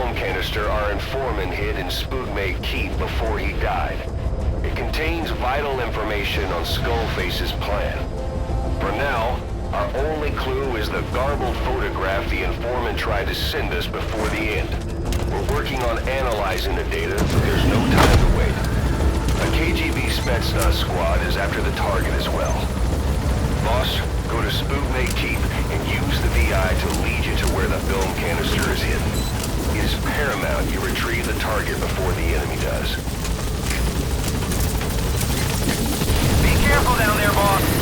film canister our informant hid in Spookmate Keep before he died. It contains vital information on Skullface's plan. For now, our only clue is the garbled photograph the informant tried to send us before the end. We're working on analyzing the data, but there's no time to wait. A KGB Spetsnaz squad is after the target as well. Boss, go to Spookmate Keep and use the VI to lead you to where the film canister is hidden. It is paramount you retrieve the target before the enemy does. Be careful down there, boss.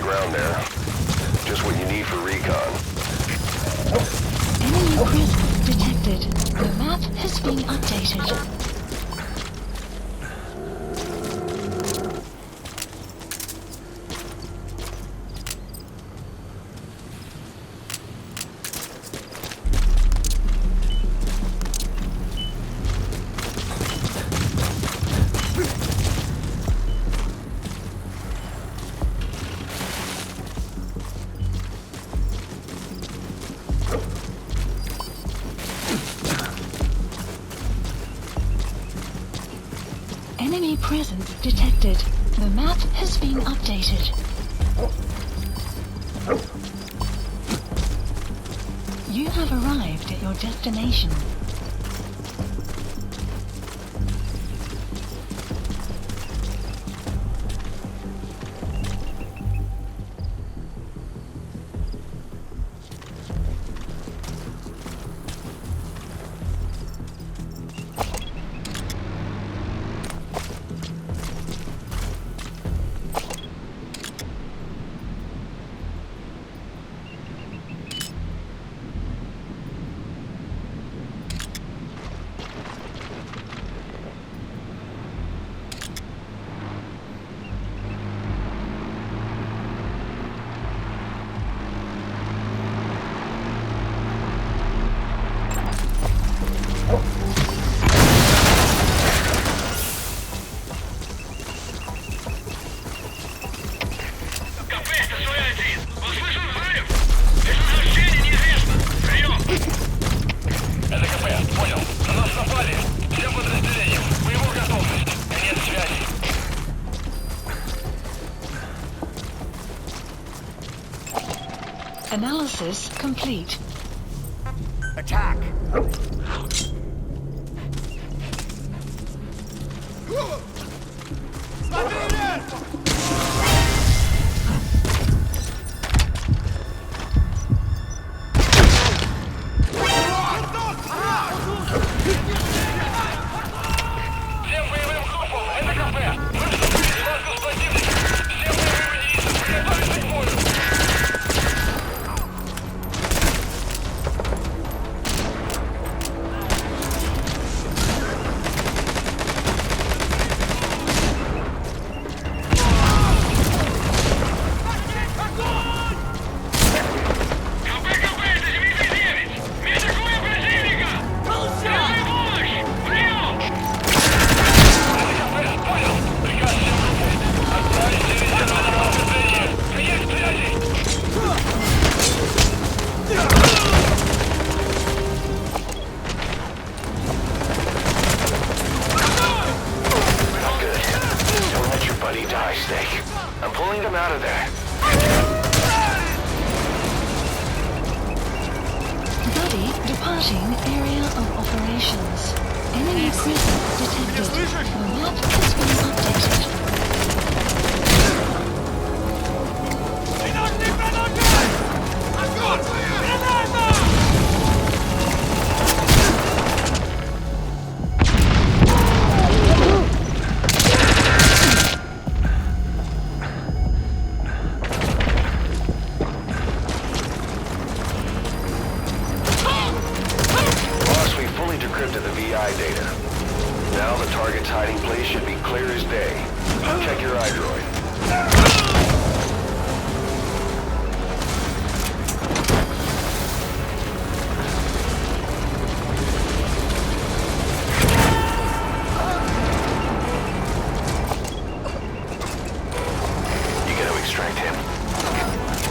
Ground there. Just what you need for recon. Enemy presence detected. The map has been updated. Enemy presence detected. The map has been updated. You have arrived at your destination. Analysis complete. Attack! Area of operations. Enemy cruiser detected. The map has been updated. Boss, we fully decrypted the VI data. Now the target's hiding place should be clear as day. Check your iDroid. You gotta extract him.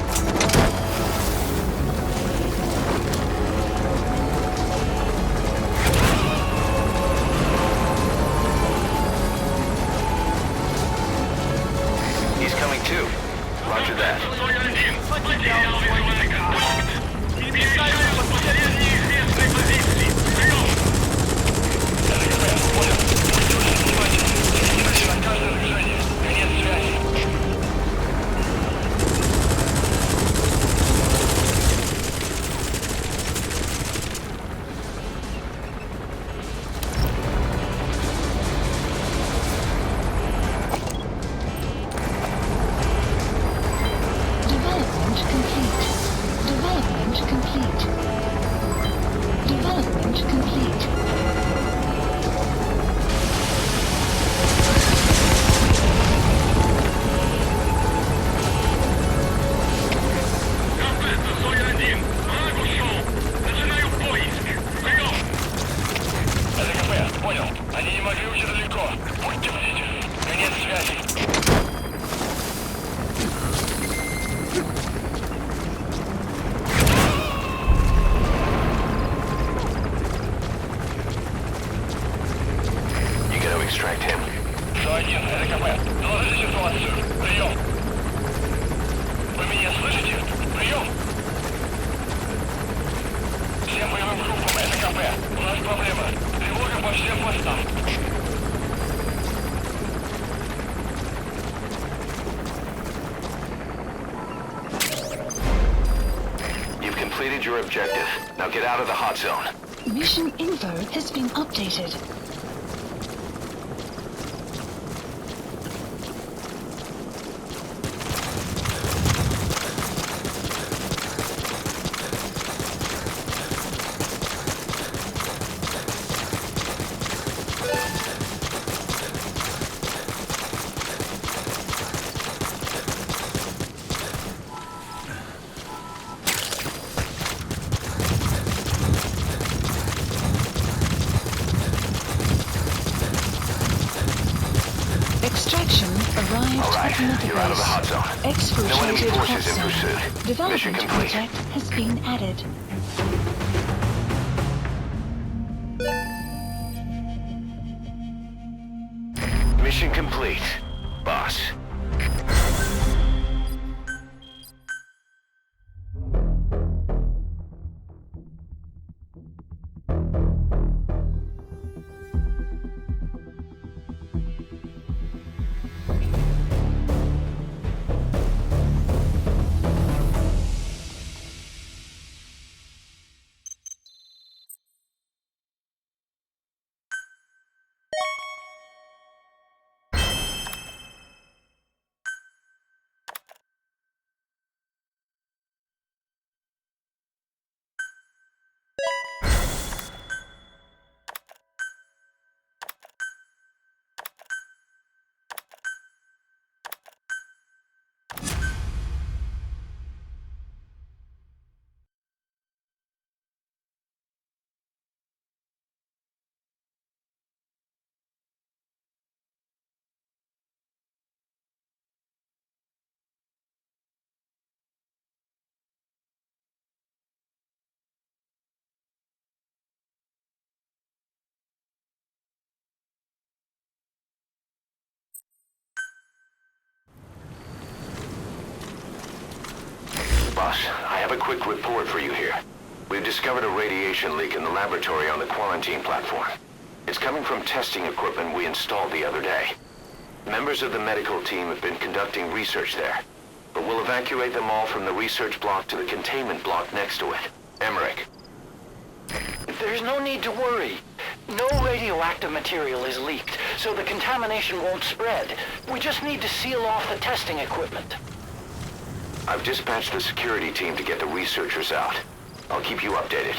He's coming too. Roger that. Development complete. Development complete. Понял. Они не могли уйти далеко. Будьте бдительны. Конец связи. You gotta extract him. 101, это КП. Доложите ситуацию. Прием. Вы меня слышите? Прием. Всем боевым группам, это КП. У нас проблема. Тревога по всем постам. You've completed your objective. Now get out of the hot zone. Mission info has been updated. Extraction arrived All right, at Mother you're out of the hot zone. No enemy Exfiltrated hot forces in zone. pursuit. Mission Development complete. project has been added. Mission complete, boss. Boss, I have a quick report for you here. We've discovered a radiation leak in the laboratory on the quarantine platform. It's coming from testing equipment we installed the other day. Members of the medical team have been conducting research there, but we'll evacuate them all from the research block to the containment block next to it. Emmerich. There's no need to worry. No radioactive material is leaked, so the contamination won't spread. We just need to seal off the testing equipment. I've dispatched the security team to get the researchers out. I'll keep you updated.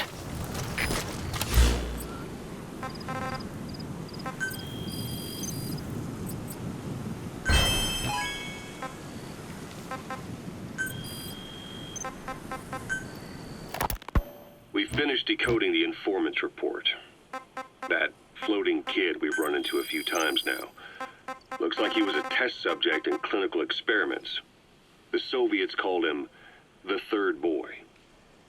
We finished decoding the informant's report. That floating kid we've run into a few times now. Looks like he was a test subject in clinical experiments. The Soviets called him the Third Boy.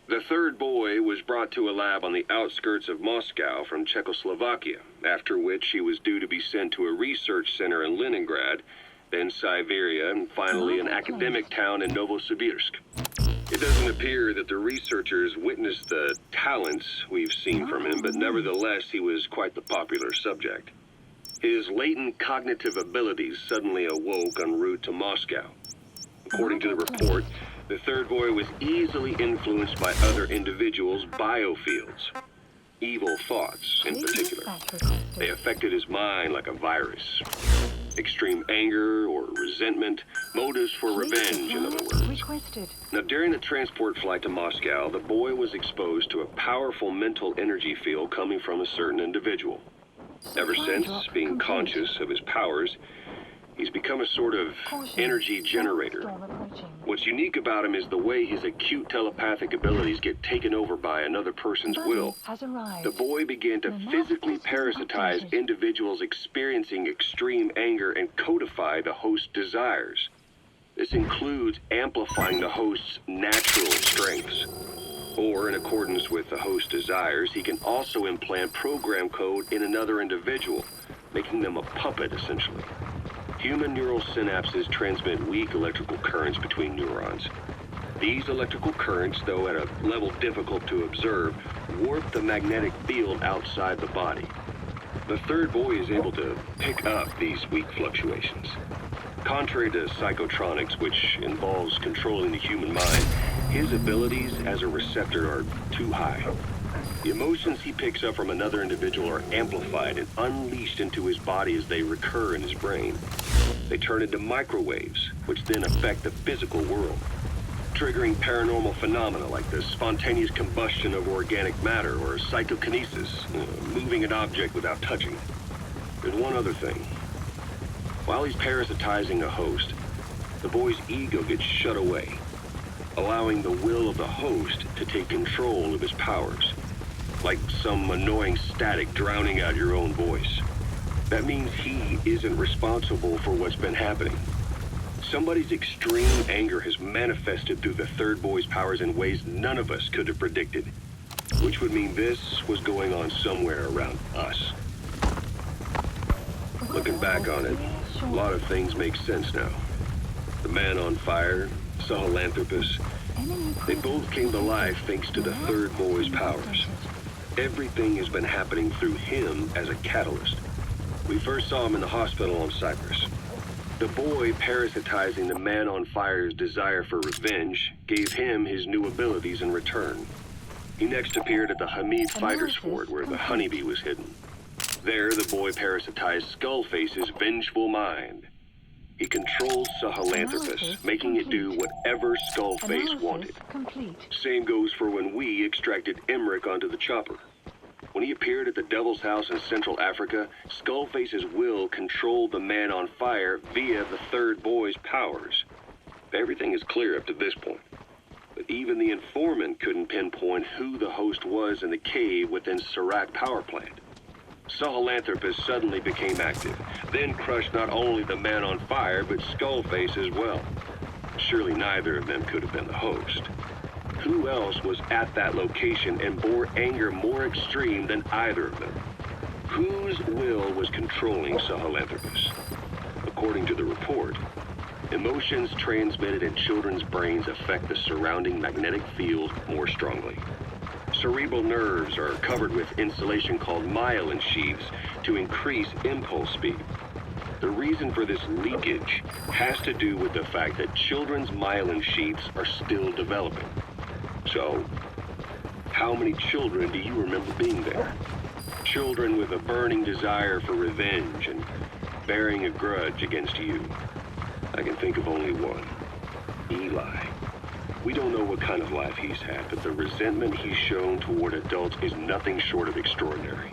The Third Boy was brought to a lab on the outskirts of Moscow from Czechoslovakia, after which he was due to be sent to a research center in Leningrad, then Siberia, and finally an academic town in Novosibirsk. It doesn't appear that the researchers witnessed the talents we've seen from him, but nevertheless he was quite the popular subject. His latent cognitive abilities suddenly awoke en route to Moscow. According to the report, the Third Boy was easily influenced by other individuals' biofields. Evil thoughts, in particular. They affected his mind like a virus. Extreme anger or resentment, motives for revenge, in other words. Now, during the transport flight to Moscow, the boy was exposed to a powerful mental energy field coming from a certain individual. Ever since, being conscious of his powers, he's become a sort of energy generator. What's unique about him is the way his acute telepathic abilities get taken over by another person's will. The boy began to physically parasitize individuals experiencing extreme anger and codify the host's desires. This includes amplifying the host's natural strengths. Or, in accordance with the host's desires, he can also implant program code in another individual, making them a puppet, essentially. Human neural synapses transmit weak electrical currents between neurons. These electrical currents, though at a level difficult to observe, warp the magnetic field outside the body. The Third Boy is able to pick up these weak fluctuations. Contrary to psychotronics, which involves controlling the human mind, his abilities as a receptor are too high. The emotions he picks up from another individual are amplified and unleashed into his body as they recur in his brain. They turn into microwaves, which then affect the physical world, triggering paranormal phenomena like the spontaneous combustion of organic matter or psychokinesis, moving an object without touching it. There's one other thing. While he's parasitizing a host, the boy's ego gets shut away, allowing the will of the host to take control of his powers, like some annoying static drowning out your own voice. That means he isn't responsible for what's been happening. Somebody's extreme anger has manifested through the Third Boy's powers in ways none of us could have predicted, which would mean this was going on somewhere around us. Looking back on it, a lot of things make sense now. The man on fire, Sahelanthropus, they both came to life thanks to the Third Boy's powers. Everything has been happening through him as a catalyst. We first saw him in the hospital on Cyprus. The boy parasitizing the man on fire's desire for revenge gave him his new abilities in return. He next appeared at the Hamid Fighters Fort where the honeybee was hidden. There, the boy parasitized Skullface's vengeful mind. He controlled Sahelanthropus, making it do whatever Skullface wanted. Same goes for when we extracted Emmerich onto the chopper. When he appeared at the Devil's House in Central Africa, Skullface's will controlled the man on fire via the Third Boy's powers. Everything is clear up to this point. But even the informant couldn't pinpoint who the host was in the cave within Serac power plant. Sahelanthropus suddenly became active, then crushed not only the man on fire, but Skullface as well. Surely neither of them could have been the host. Who else was at that location and bore anger more extreme than either of them? Whose will was controlling Sahelanthropus? According to the report, emotions transmitted in children's brains affect the surrounding magnetic field more strongly. cerebral nerves are covered with insulation called myelin sheaths to increase impulse speed. The reason for this leakage has to do with the fact that children's myelin sheaths are still developing. So, how many children do you remember being there? Children with a burning desire for revenge and bearing a grudge against you. I can think of only one. Eli. We don't know what kind of life he's had, but the resentment he's shown toward adults is nothing short of extraordinary.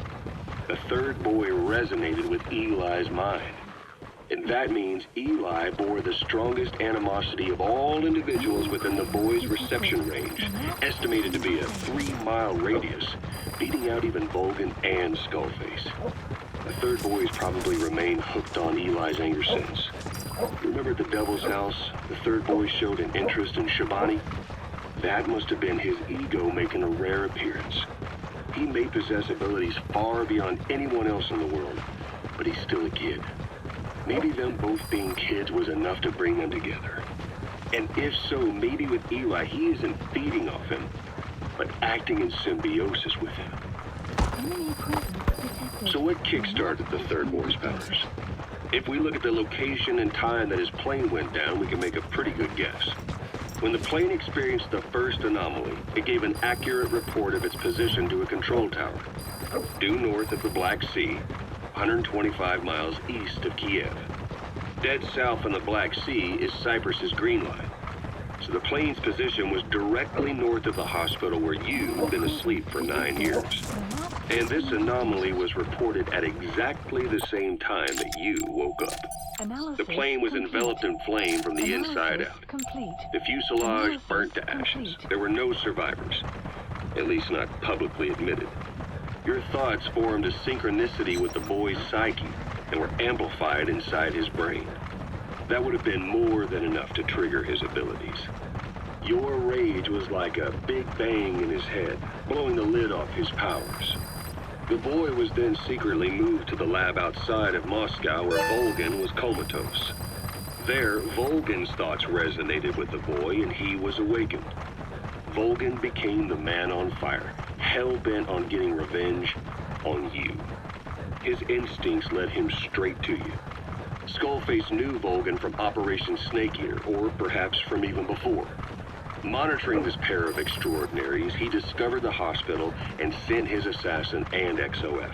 The third boy resonated with Eli's mind. And that means Eli bore the strongest animosity of all individuals within the boy's reception range, estimated to be a 3-mile radius, beating out even Volgan and Skullface. The third boy's probably remained hooked on Eli's anger since. Remember at the Devil's House, the third boy showed an interest in Shabani? That must have been his ego making a rare appearance. He may possess abilities far beyond anyone else in the world, but he's still a kid. Maybe them both being kids was enough to bring them together. And if so, maybe with Eli, he isn't feeding off him, but acting in symbiosis with him. So what kickstarted the third boy's powers? If we look at the location and time that his plane went down, we can make a pretty good guess. When the plane experienced the first anomaly, it gave an accurate report of its position to a control tower, due north of the Black Sea, 125 miles east of Kiev. Dead south on the Black Sea is Cyprus's Green Line. So the plane's position was directly north of the hospital where you've been asleep for 9 years. And this anomaly was reported at exactly the same time that you woke up. The plane was enveloped in flame from the inside out. The fuselage burnt to ashes. There were no survivors, at least not publicly admitted. Your thoughts formed a synchronicity with the boy's psyche and were amplified inside his brain. That would have been more than enough to trigger his abilities. Your rage was like a big bang in his head, blowing the lid off his powers. The boy was then secretly moved to the lab outside of Moscow where Volgan was comatose. There, Volgan's thoughts resonated with the boy and he was awakened. Volgan became the man on fire, hell-bent on getting revenge on you. His instincts led him straight to you. Skullface knew Volgan from Operation Snake Eater, or perhaps from even before. Monitoring this pair of extraordinaries, he discovered the hospital and sent his assassin and XOF.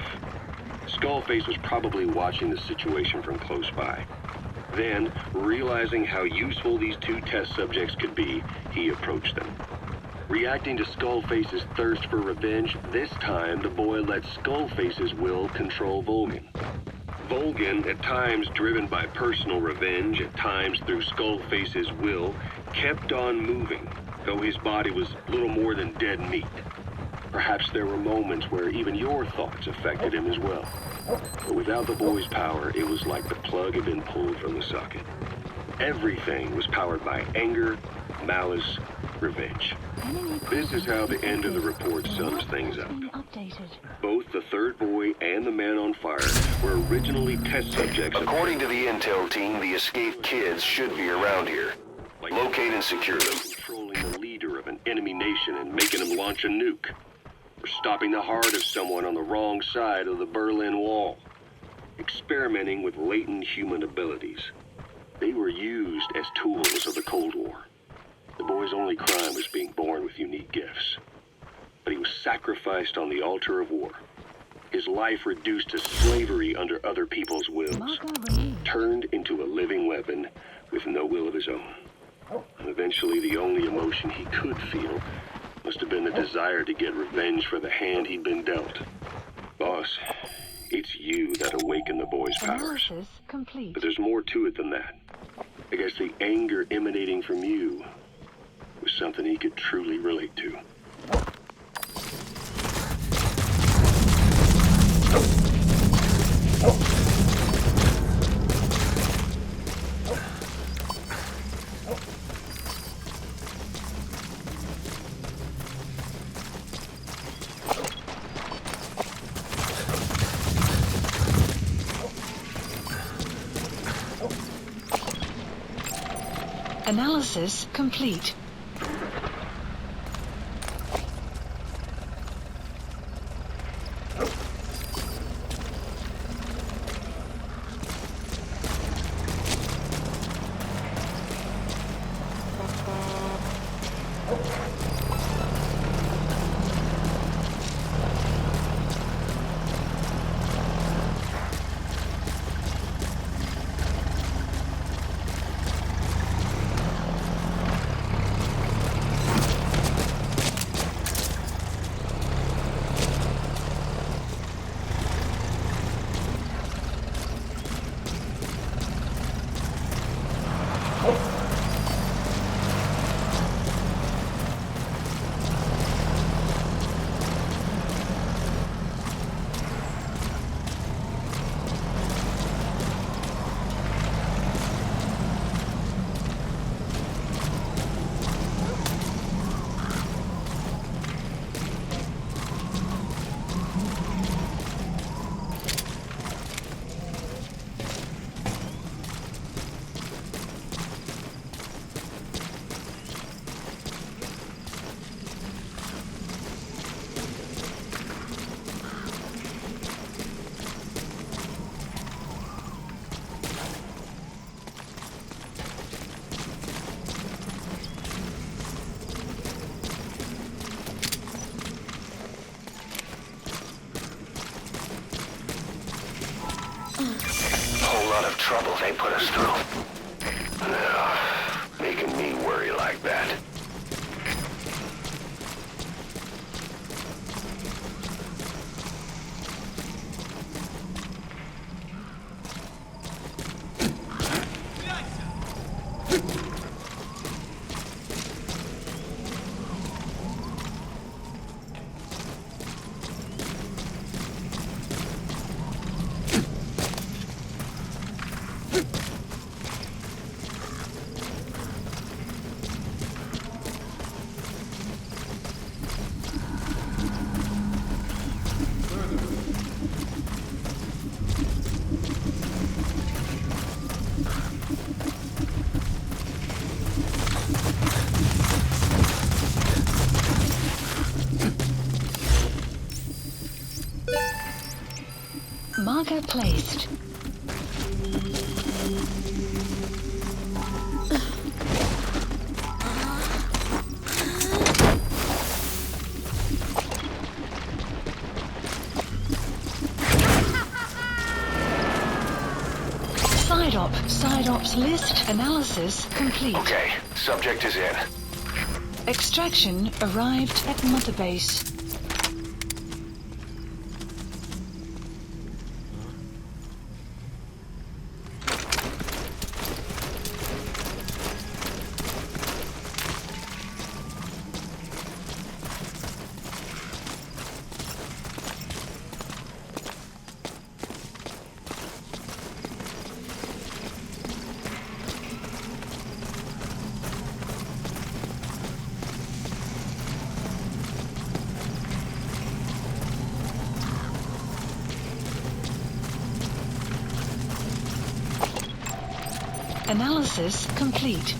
Skullface was probably watching the situation from close by. Then, realizing how useful these two test subjects could be, he approached them. Reacting to Skullface's thirst for revenge, this time the boy let Skullface's will control Volgan. Volgan, at times driven by personal revenge, at times through Skullface's will, kept on moving, though his body was little more than dead meat. Perhaps there were moments where even your thoughts affected him as well. But without the boy's power, it was like the plug had been pulled from the socket. Everything was powered by anger, malice, revenge. This is how the end of the report sums things up. Both the third boy and the man on fire were originally test subjects. According to the intel team, the escaped kids should be around here. Locate and secure them. Controlling the leader of an enemy nation and making him launch a nuke. Or stopping the heart of someone on the wrong side of the Berlin Wall. Experimenting with latent human abilities. They were used as tools of the Cold War. The boy's only crime was being born with unique gifts. But he was sacrificed on the altar of war. His life reduced to slavery under other people's wills. Turned into a living weapon with no will of his own. And eventually the only emotion he could feel must have been the desire to get revenge for the hand he'd been dealt. Boss, it's you that awakened the boy's powers. But there's more to it than that. I guess the anger emanating from you was something he could truly relate to. Analysis complete. of trouble they put us through. Making me worry like that. Marker placed. Side ops list analysis complete. Okay, subject is in. Extraction arrived at Mother Base. Analysis complete.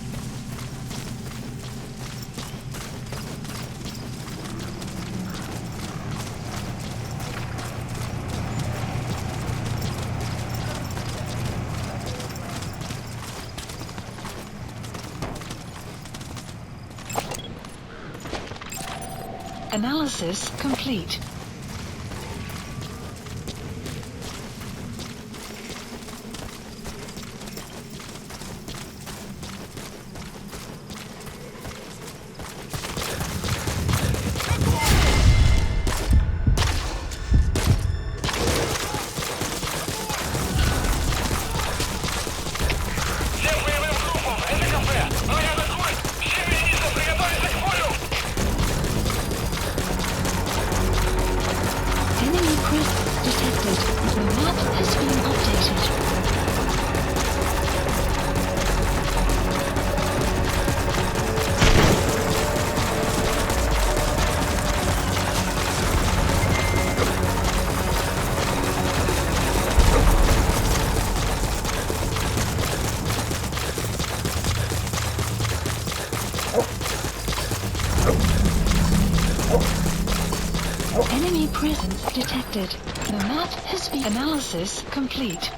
Analysis complete. Enemy presence detected. The map has been analysis complete.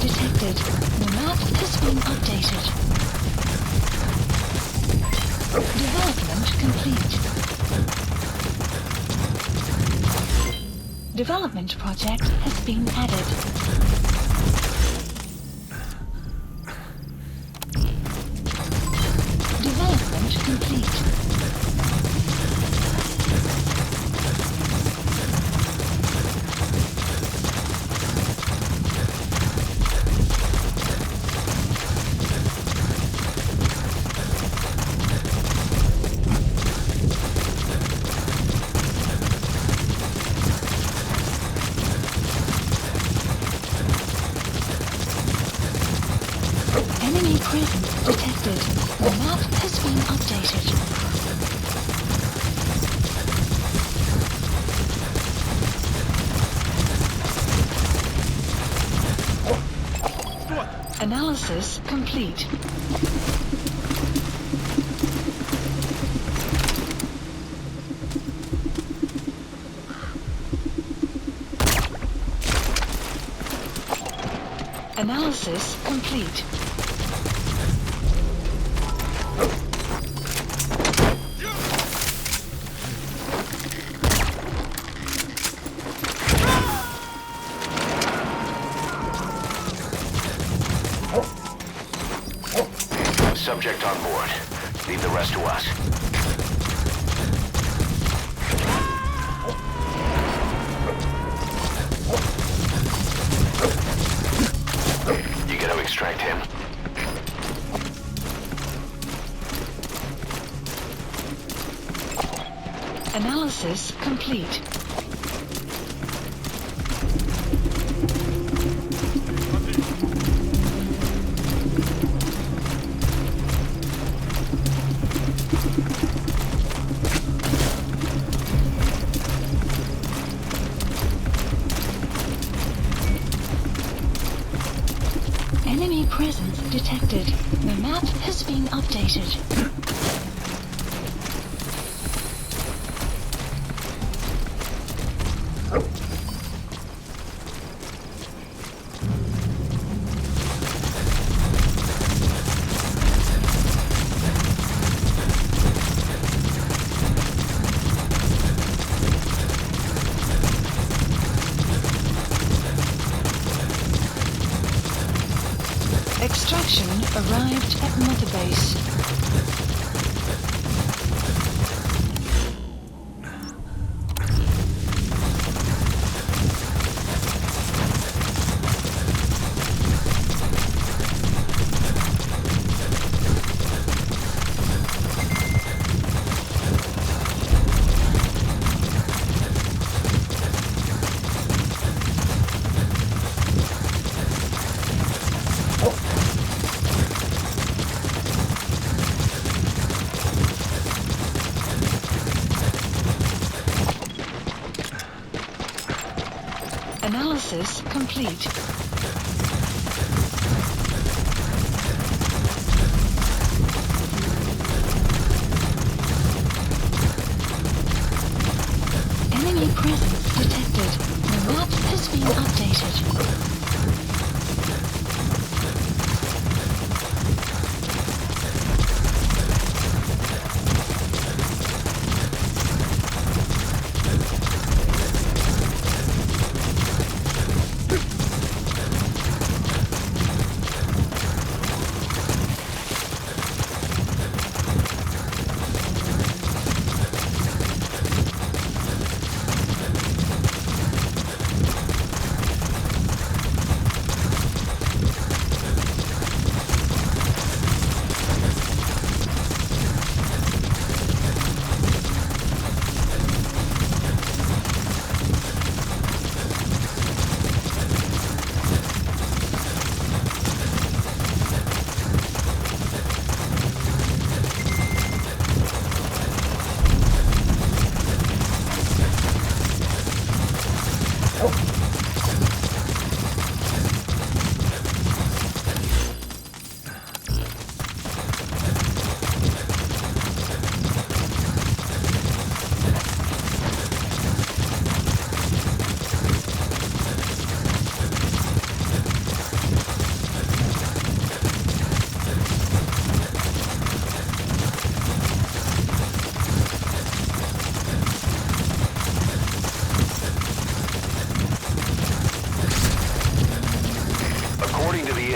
detected. The map has been updated. Development complete. Development project has been added. Development complete. Enemy presence detected. The map has been updated. Analysis complete. Analysis complete. Subject on board. Leave the rest to us. You gotta extract him. Analysis complete. Enemy presence detected. The map has been updated. Extraction arrived at Mother Base. Analysis complete. Enemy presence detected. The map has been updated.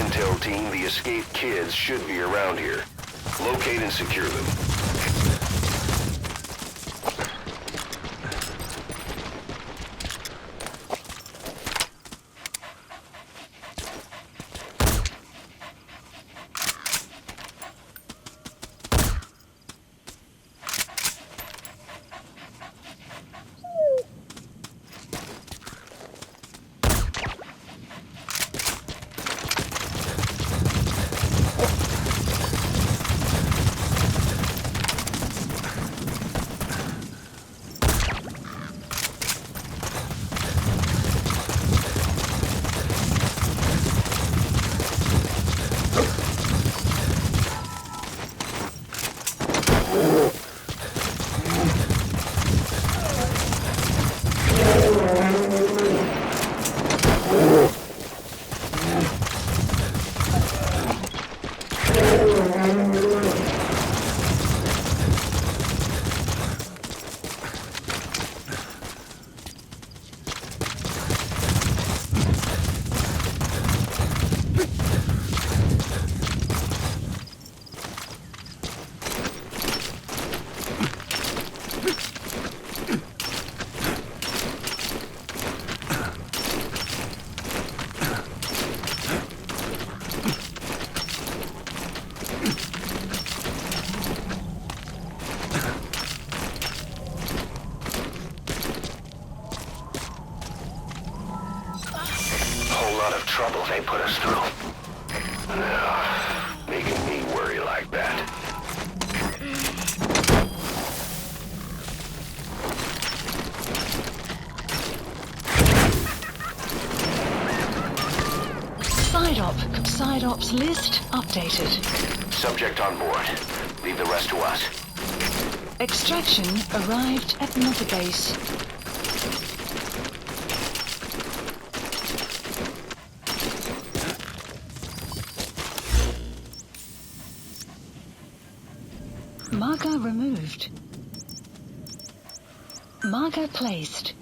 intel team, the escaped kids should be around here. Locate and secure them. Trouble they put us through. Making me worry like that. Side ops list updated. Subject on board. Leave the rest to us. Extraction arrived at Mother Base. Marker removed. Marker placed.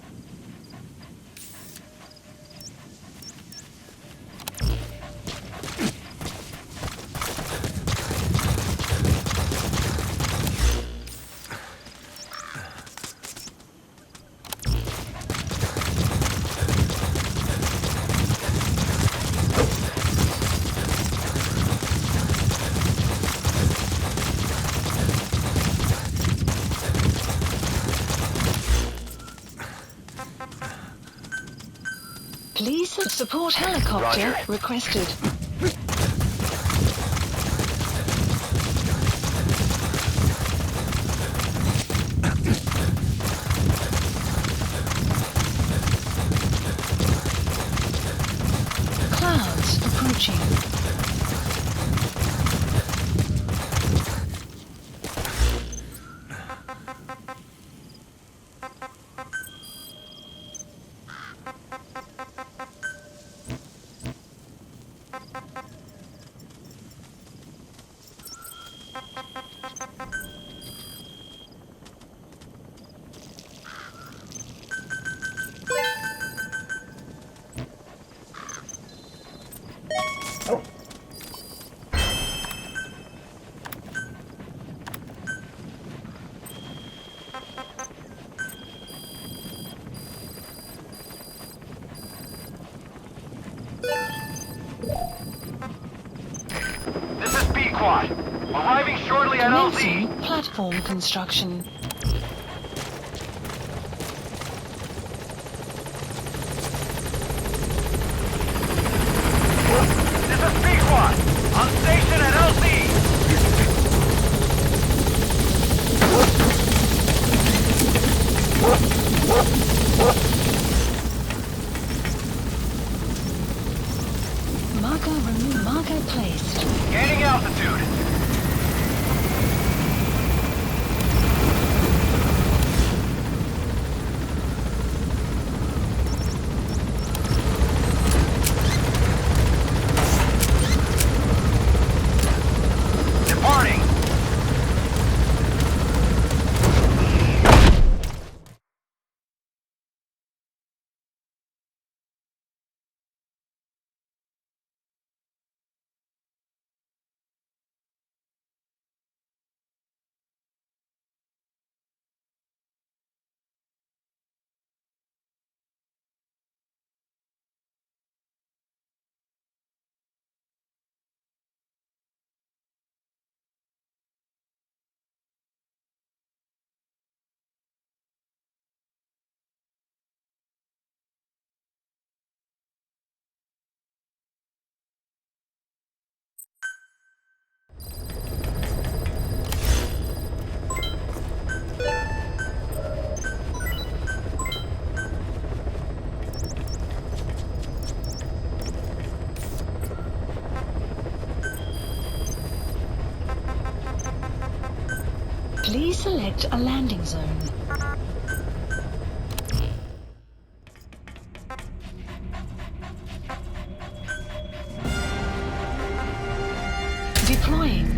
Police support helicopter Roger. requested. Clouds approaching. This is B-Quad. Arriving shortly at Commencing LZ. platform construction. This is B-Quad. On station at LZ. Marker removed. Marker placed. Gaining altitude. select a landing zone. Deploying.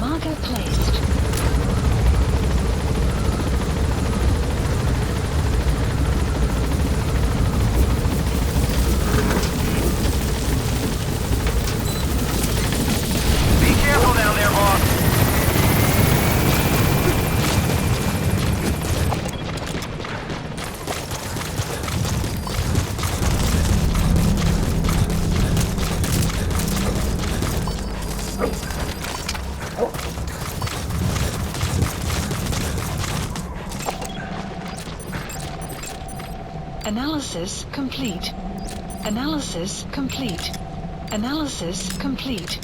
Marker placed. Be careful down there, boss. Analysis complete. Analysis complete. Analysis complete.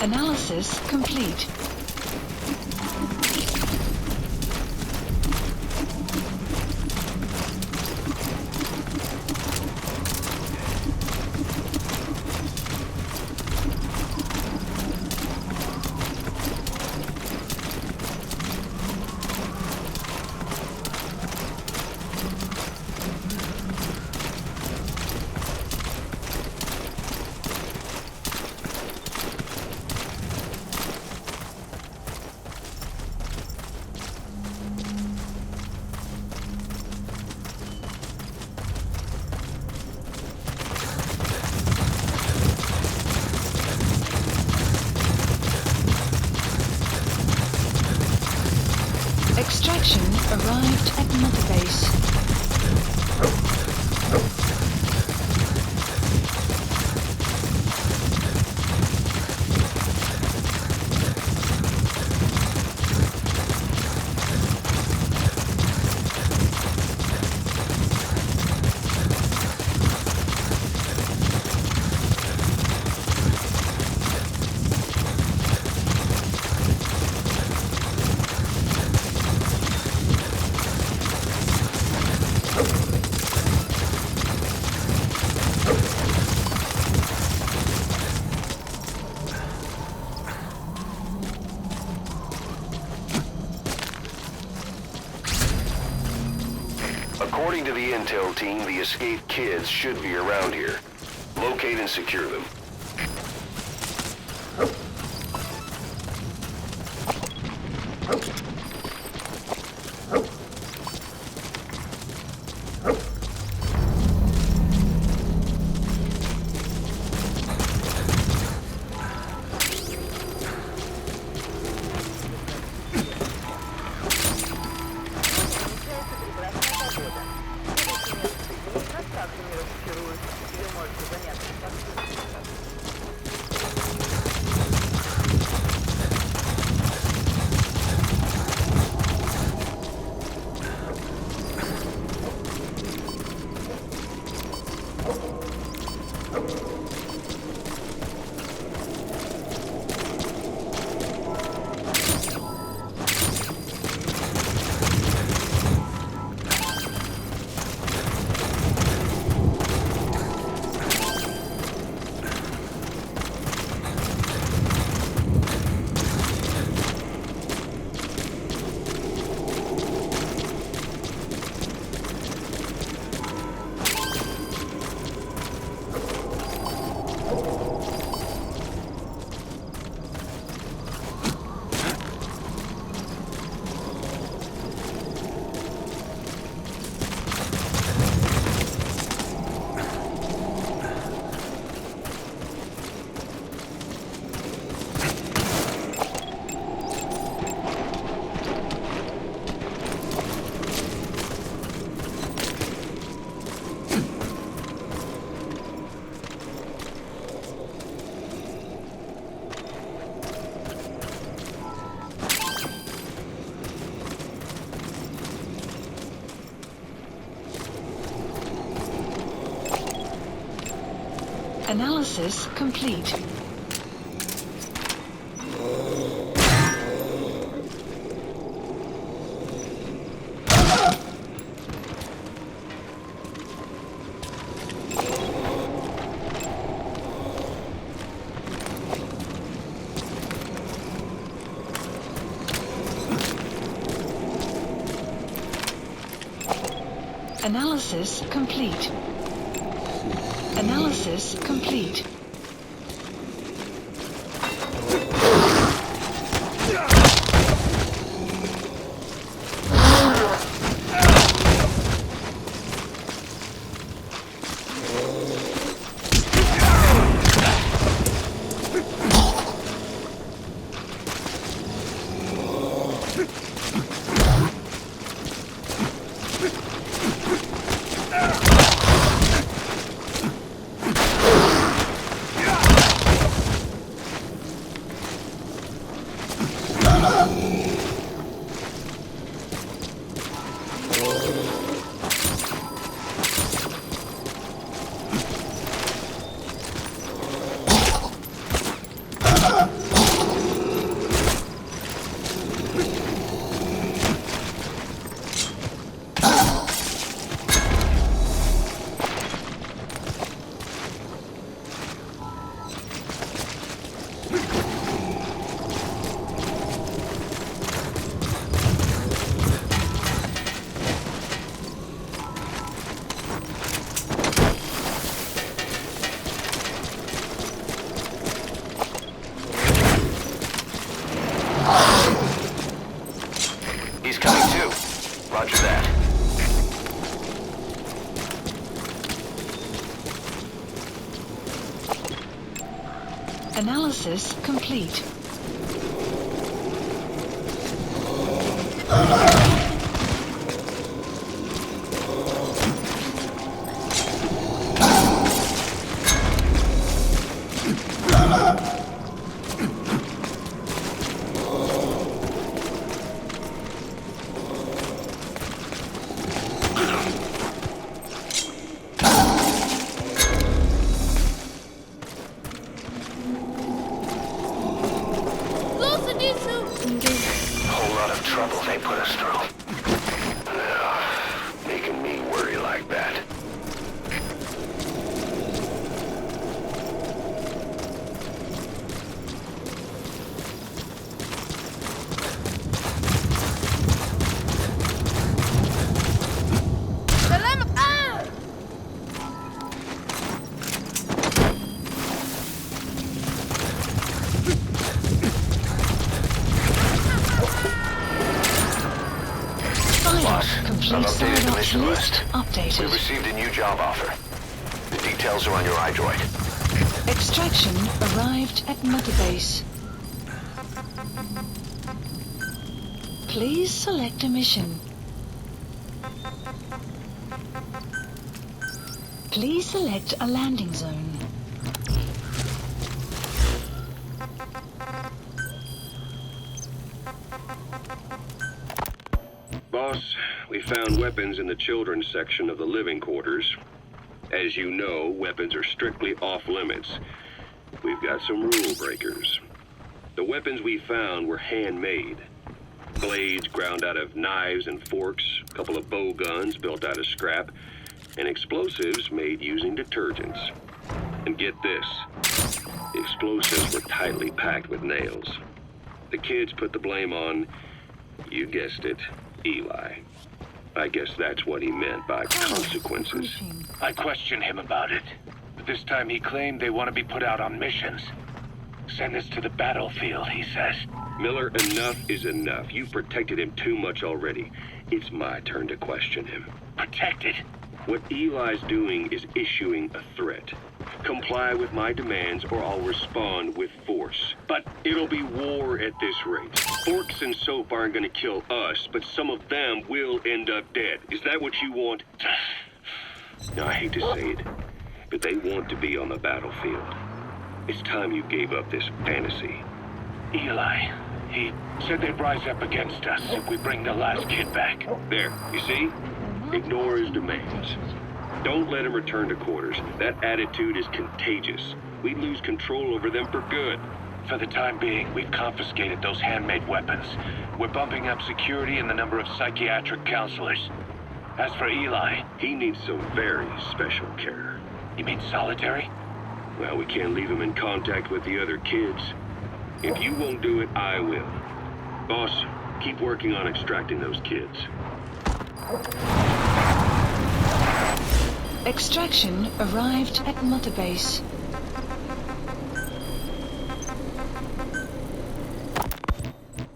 Analysis complete. Extraction arrived at Mother Base. According to the intel team, the escaped kids should be around here. Locate and secure them. Analysis complete. Analysis complete. Analysis complete. Roger that. Analysis complete. Whole lot of trouble they put us through. Making me worry like that. I've updated the mission list. Updated. We received a new job offer. The details are on your iDroid. Extraction arrived at Mother Base. Please select a mission. Please select a landing zone. Boss, we found weapons in the children's section of the living quarters. As you know, weapons are strictly off limits. We've got some rule breakers. The weapons we found were handmade. Blades ground out of knives and forks, a couple of bow guns built out of scrap, and explosives made using detergents. And get this, the explosives were tightly packed with nails. The kids put the blame on, you guessed it, Eli. I guess that's what he meant by consequences. I questioned him about it, but this time he claimed they want to be put out on missions. Send us to the battlefield, he says. Miller, enough is enough. You've protected him too much already. It's my turn to question him. Protected? What Eli's doing is issuing a threat. Comply with my demands or I'll respond with force. But it'll be war at this rate. Forks and soap aren't gonna kill us, but some of them will end up dead. Is that what you want? Now, I hate to say it, but they want to be on the battlefield. It's time you gave up this fantasy. Eli, he said they'd rise up against us if we bring the last kid back. There, you see? Ignore his demands. Don't let him return to quarters. That attitude is contagious. We'd lose control over them for good. For the time being, we've confiscated those handmade weapons. We're bumping up security and the number of psychiatric counselors. As for Eli, He needs some very special care. you mean solitary? Well, we can't leave him in contact with the other kids. If you won't do it, I will. Boss, keep working on extracting those kids. Extraction arrived at Mother Base.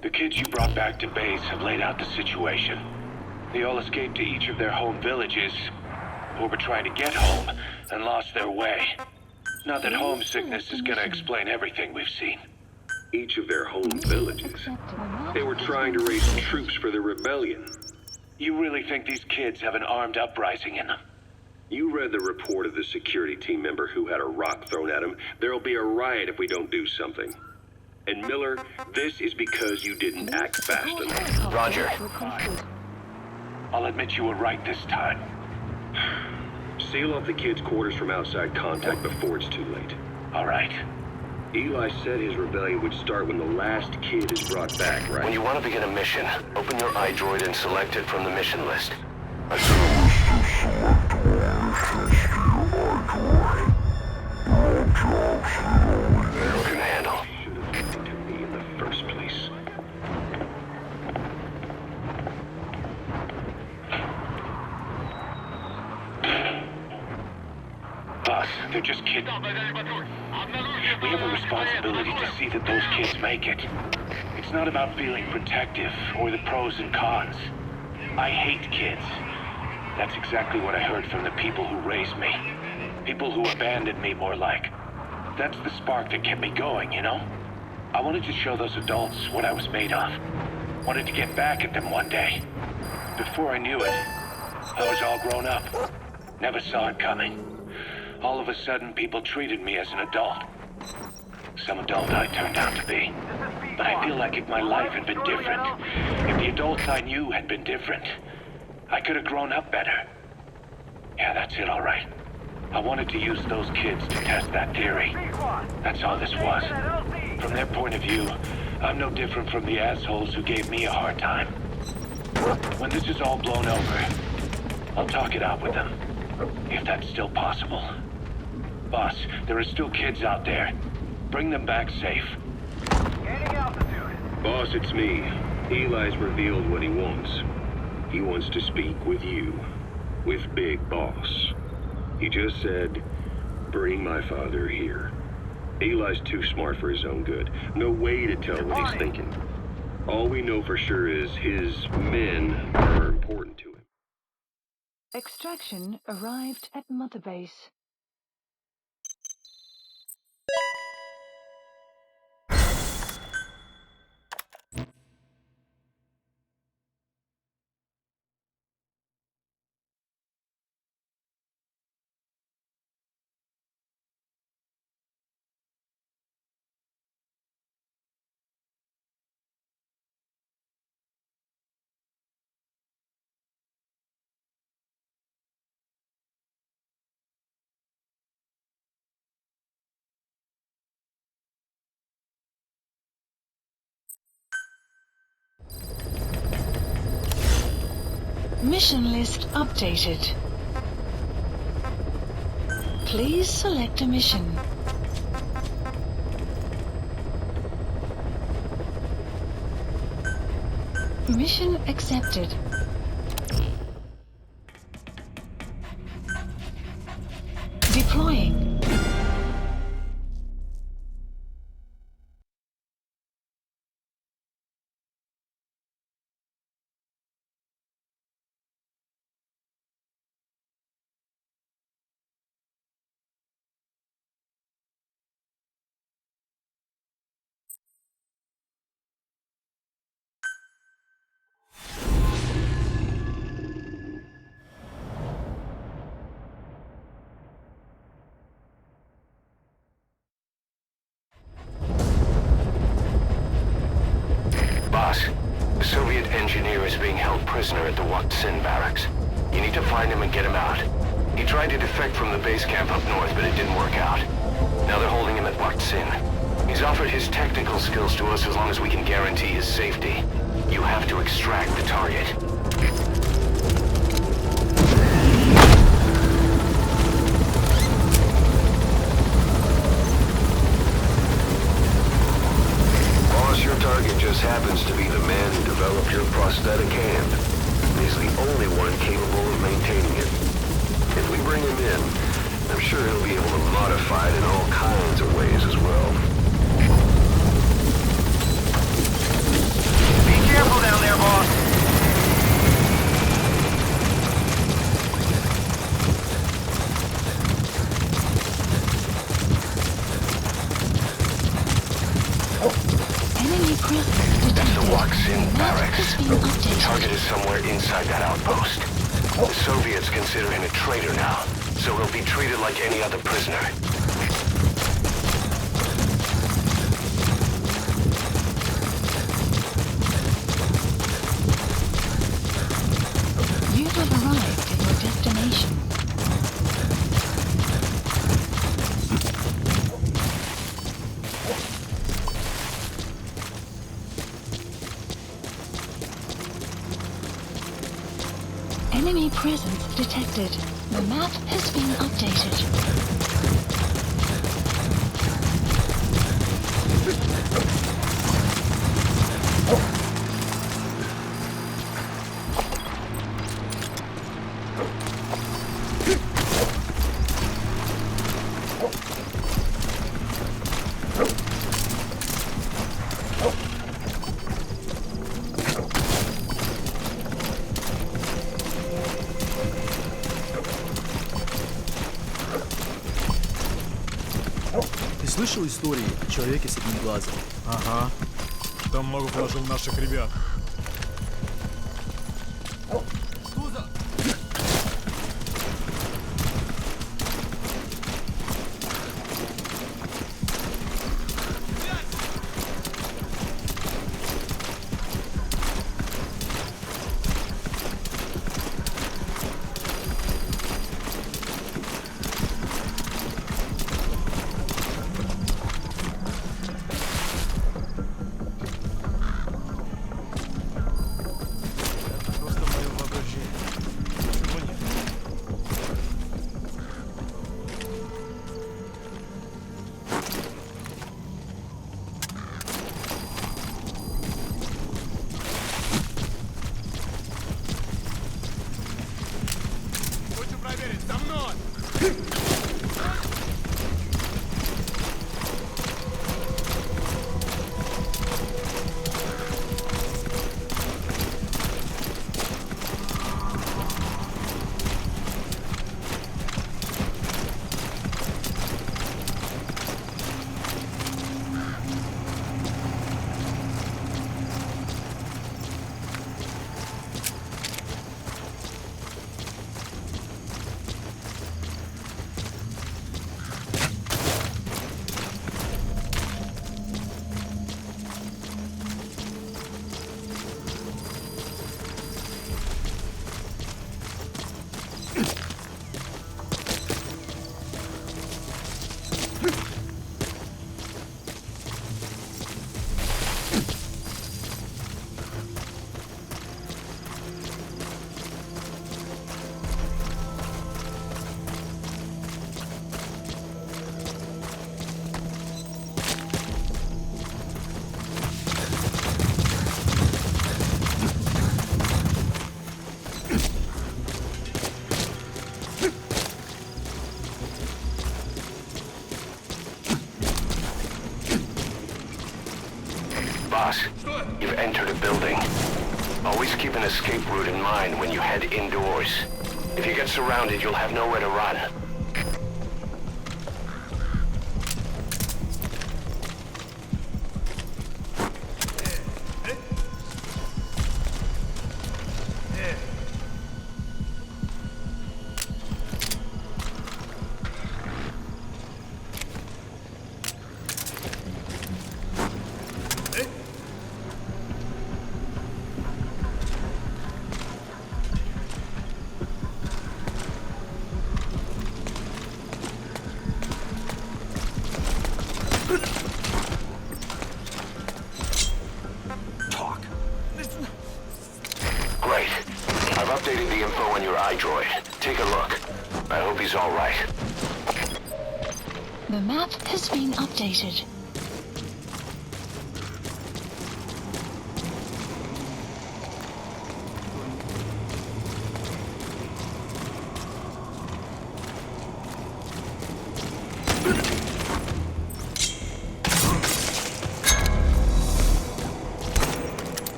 The kids you brought back to base have laid out the situation. They all escaped to each of their home villages, or were trying to get home, and lost their way. Not that homesickness is gonna explain everything we've seen. Each of their home villages. They were trying to raise troops for the rebellion. You really think these kids have an armed uprising in them? You read the report of the security team member who had a rock thrown at him. There'll be a riot if we don't do something. And Miller, this is because you didn't act fast enough. Roger. I'll admit you were right this time. Seal off the kids' quarters from outside contact before it's too late. All right. Eli said his rebellion would start when the last kid is brought back, right? When you want to begin a mission, open your iDroid and select it from the mission list. You can handle. Should have listened to me in the first place. Boss, they're just kids. We have a responsibility to see that those kids make it. It's not about feeling protective or the pros and cons. I hate kids. That's exactly what I heard from the people who raised me. People who abandoned me, more like. That's the spark that kept me going, you know? I wanted to show those adults what I was made of. Wanted to get back at them one day. Before I knew it, I was all grown up. Never saw it coming. All of a sudden, people treated me as an adult. Some adult I turned out to be. But I feel like if my life had been different, if the adults I knew had been different, I could have grown up better. Yeah, that's it, all right. I wanted to use those kids to test that theory. That's all this was. From their point of view, I'm no different from the assholes who gave me a hard time. When this is all blown over, I'll talk it out with them. If that's still possible. Boss, there are still kids out there. Bring them back safe. Boss, it's me. Eli's revealed what he wants. He wants to speak with you. With Big Boss. He just said, bring my father here. Eli's too smart for his own good. No way to tell what he's thinking. All we know for sure is his men are important to him. Extraction arrived at Mother Base. Mission list updated. Please select a mission. Mission accepted. Deploying. Boss, the Soviet engineer is being held prisoner at the Watson barracks. You need to find him and get him out. He tried to defect from the base camp up north, but it didn't work out. Now they're holding him at Acción. He's offered his technical skills to us as long as we can guarantee his safety. You have to extract the target. Boss, your target just happens to be the man who developed your prosthetic hand. He's the only one capable of maintaining it. If we bring him in, I'm sure he'll be able to modify it in all kinds of ways as well. Be careful down there, boss. Enemy presence detected. That's the Acción Map barracks. has been The updated. target is somewhere inside that outpost. The Soviets consider him a traitor now, so he'll be treated like any other prisoner. You have arrived at your destination. Enemy presence detected. The map has been updated. Ты слышал истории о человеке с одним глазом? Ага. Там много положил наших ребят. Boss, you've entered a building. Always keep an escape route in mind when you head indoors. If you get surrounded, you'll have nowhere to run. Talk. Great. I've updated the info on your iDroid. Take a look. I hope he's all right. The map has been updated.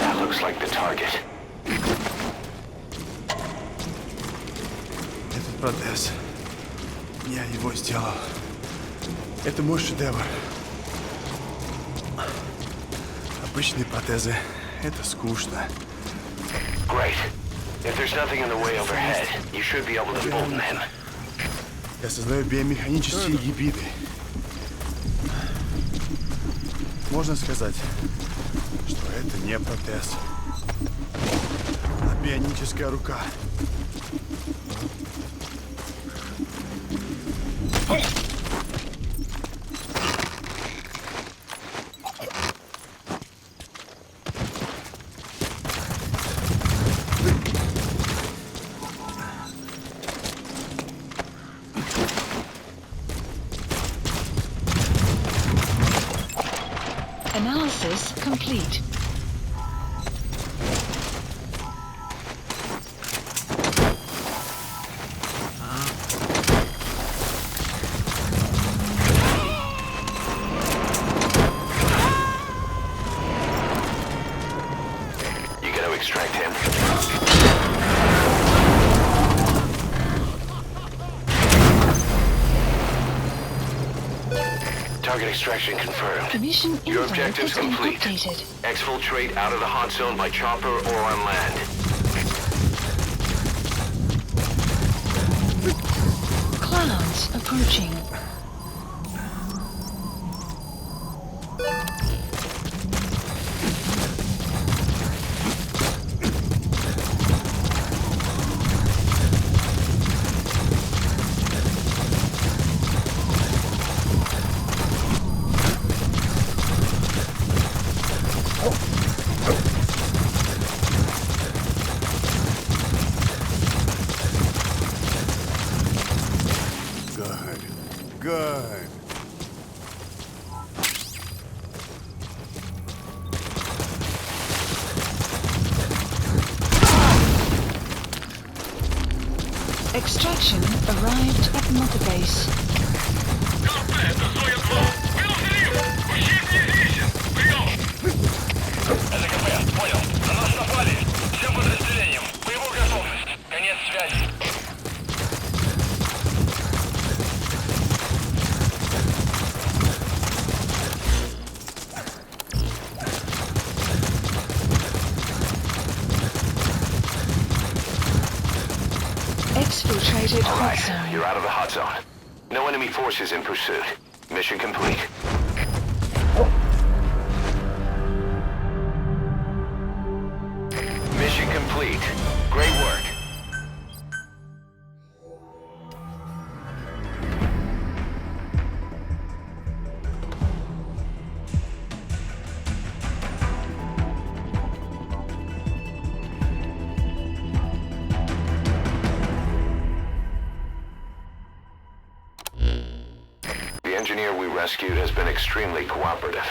That looks like the target. Этот протез. Я его сделал. Это мой шедевр. Обычные протезы — это скучно. Great. If there's nothing in the way overhead, you should be able to bolt them in. Я создаю биомеханические гибриды. Можно сказать, что это не протез, а бионическая рука. Analysis complete. You gotta extract him. Target extraction confirmed. Mission Your info objective's has been complete. updated. Exfiltrate out of the hot zone by chopper or on land. Clouds approaching. Good. Extraction arrived at Mother Base. Понял. На нас напали. Всем подразделениям. Боевую готовность. Конец связи. Exfiltrated All hot right, zone. you're out of the hot zone. No enemy forces in pursuit. Mission complete. Mission complete. Great work. The engineer we rescued has been extremely cooperative.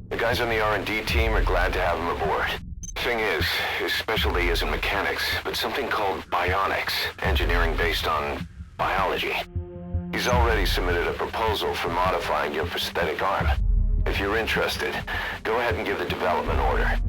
The guys on the R&D team are glad to have him aboard. Thing is, his specialty isn't mechanics, but something called bionics, engineering based on biology. He's already submitted a proposal for modifying your prosthetic arm. If you're interested, go ahead and give the development order.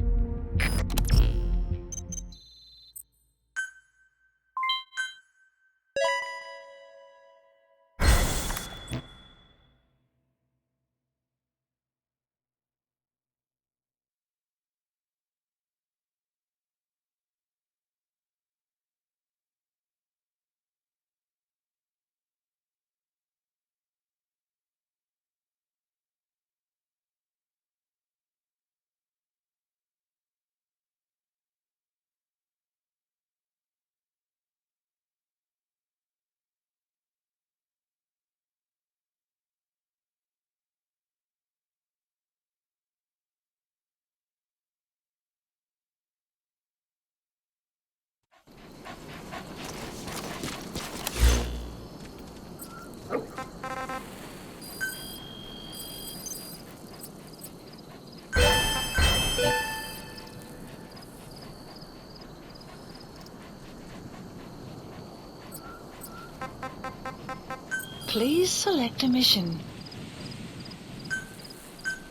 Please select a mission.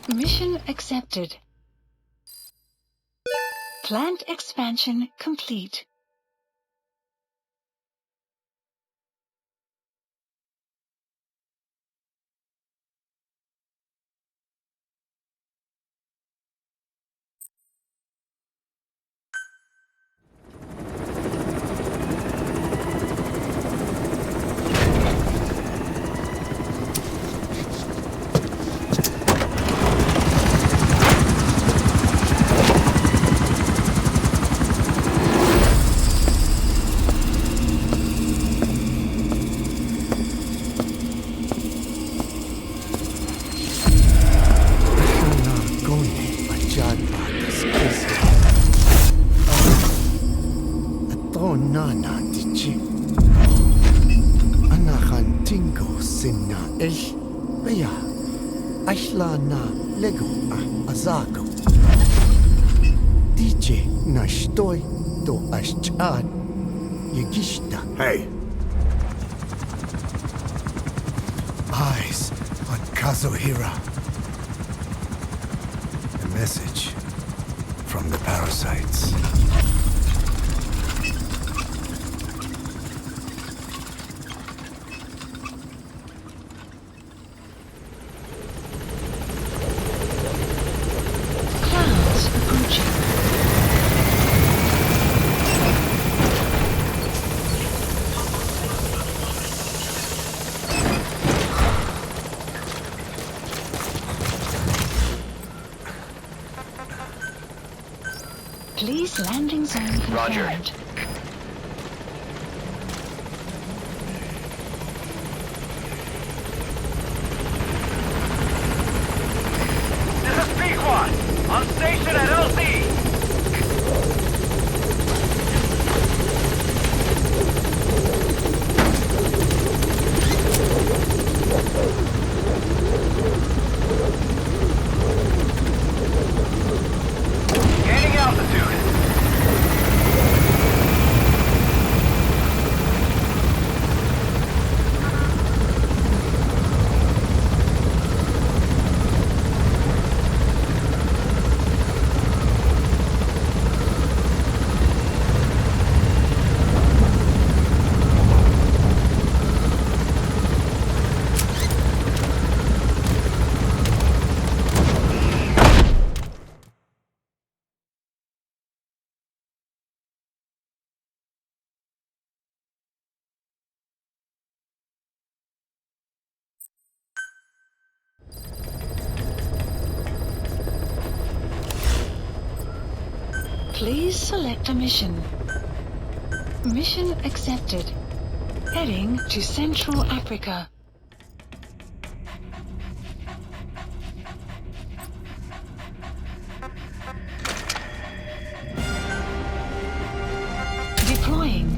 Mission accepted. Plant expansion complete. Hey. Eyes on Kazuhira. A message from the parasites. Clouds approaching. Please landing zone confirmed. Roger. This is Pequod, on station at LZ. Gaining altitude. Please select a mission. Mission accepted. Heading to Central Africa. Deploying.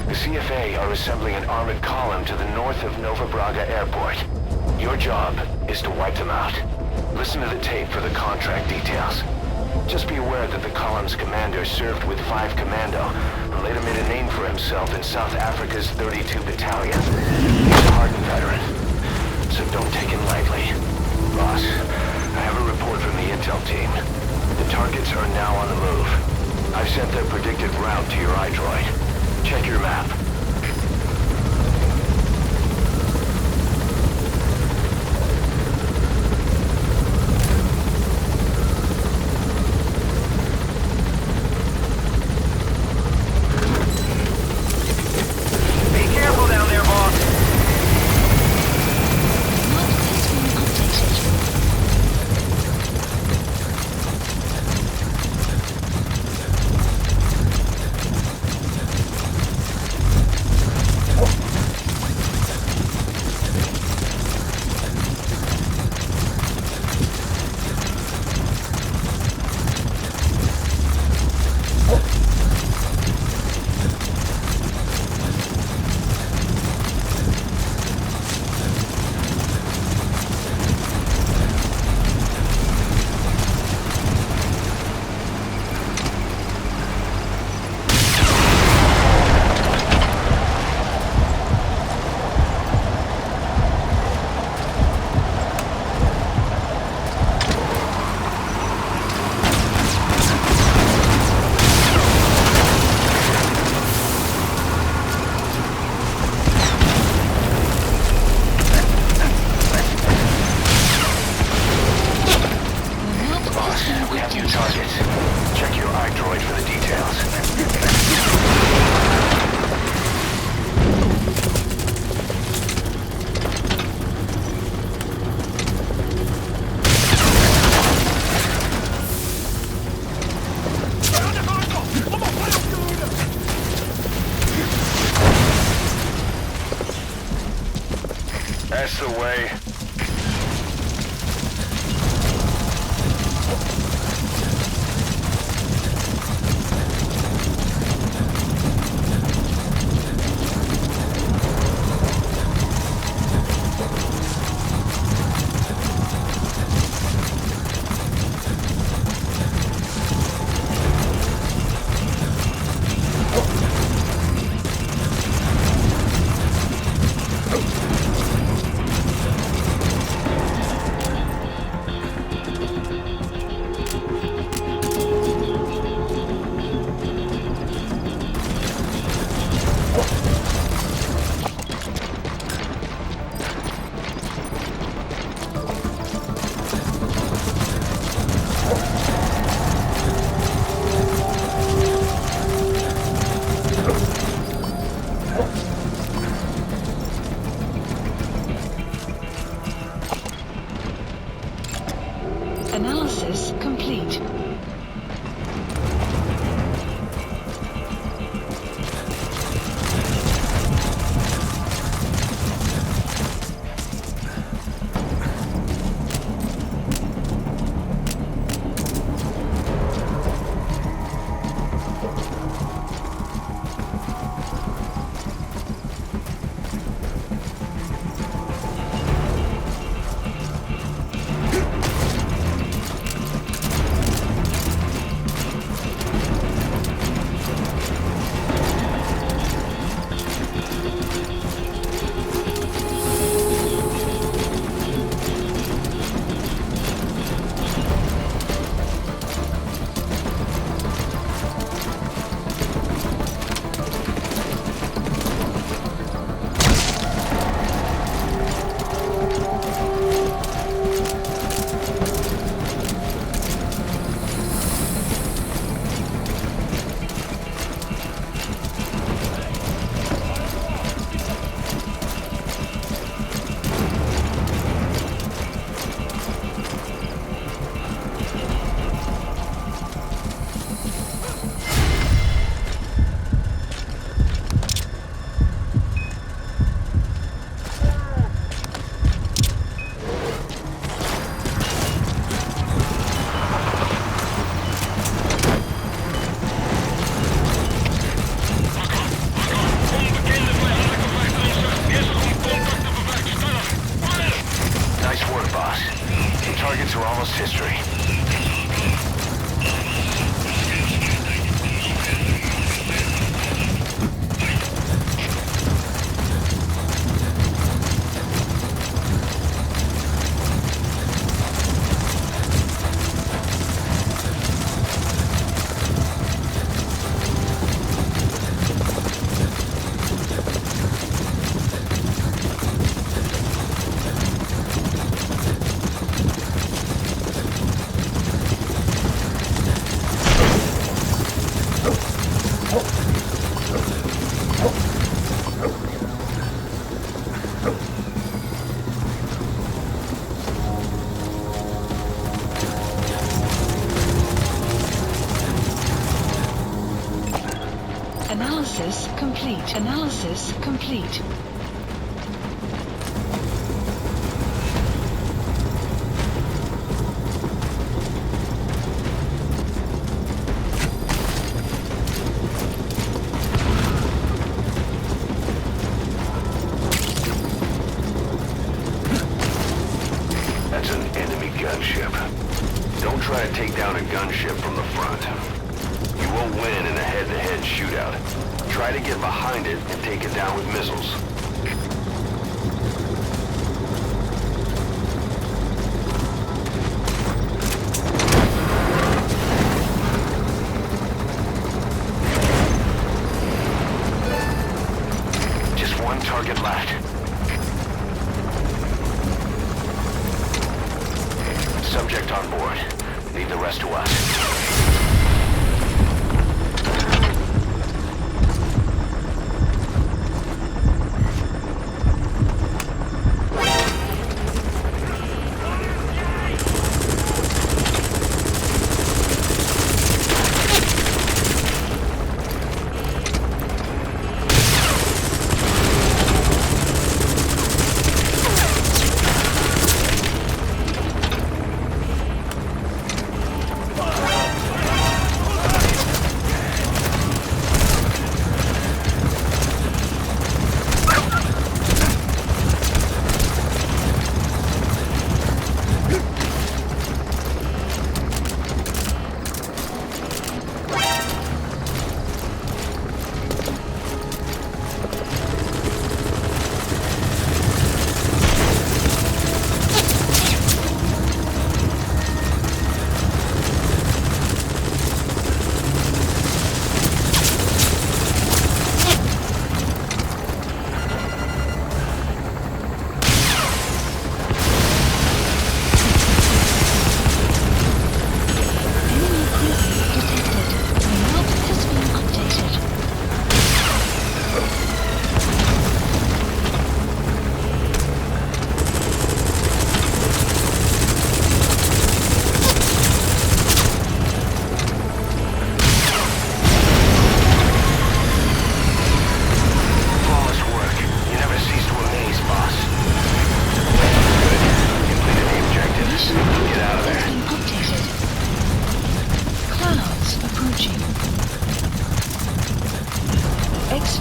The CFA are assembling an armored column to the north of Nova Braga Airport. Your job is to wipe them out. Listen to the tape for the contract details. Just be aware that the column's commander served with 5 Commando and later made a name for himself in South Africa's 32 Battalion. He's a hardened veteran, so don't take him lightly. Boss, I have a report from the intel team. The targets are now on the move. I've sent their predicted route to your iDroid. Check your map. That's the way. Analysis complete. Targets are almost history. Analysis complete. Analysis complete. That's an enemy gunship. Don't try to take down a gunship from the front. You won't win in a head-to-head shootout. Try to get behind it and take it down with missiles. Just one target left. Subject on board. Leave the rest to us.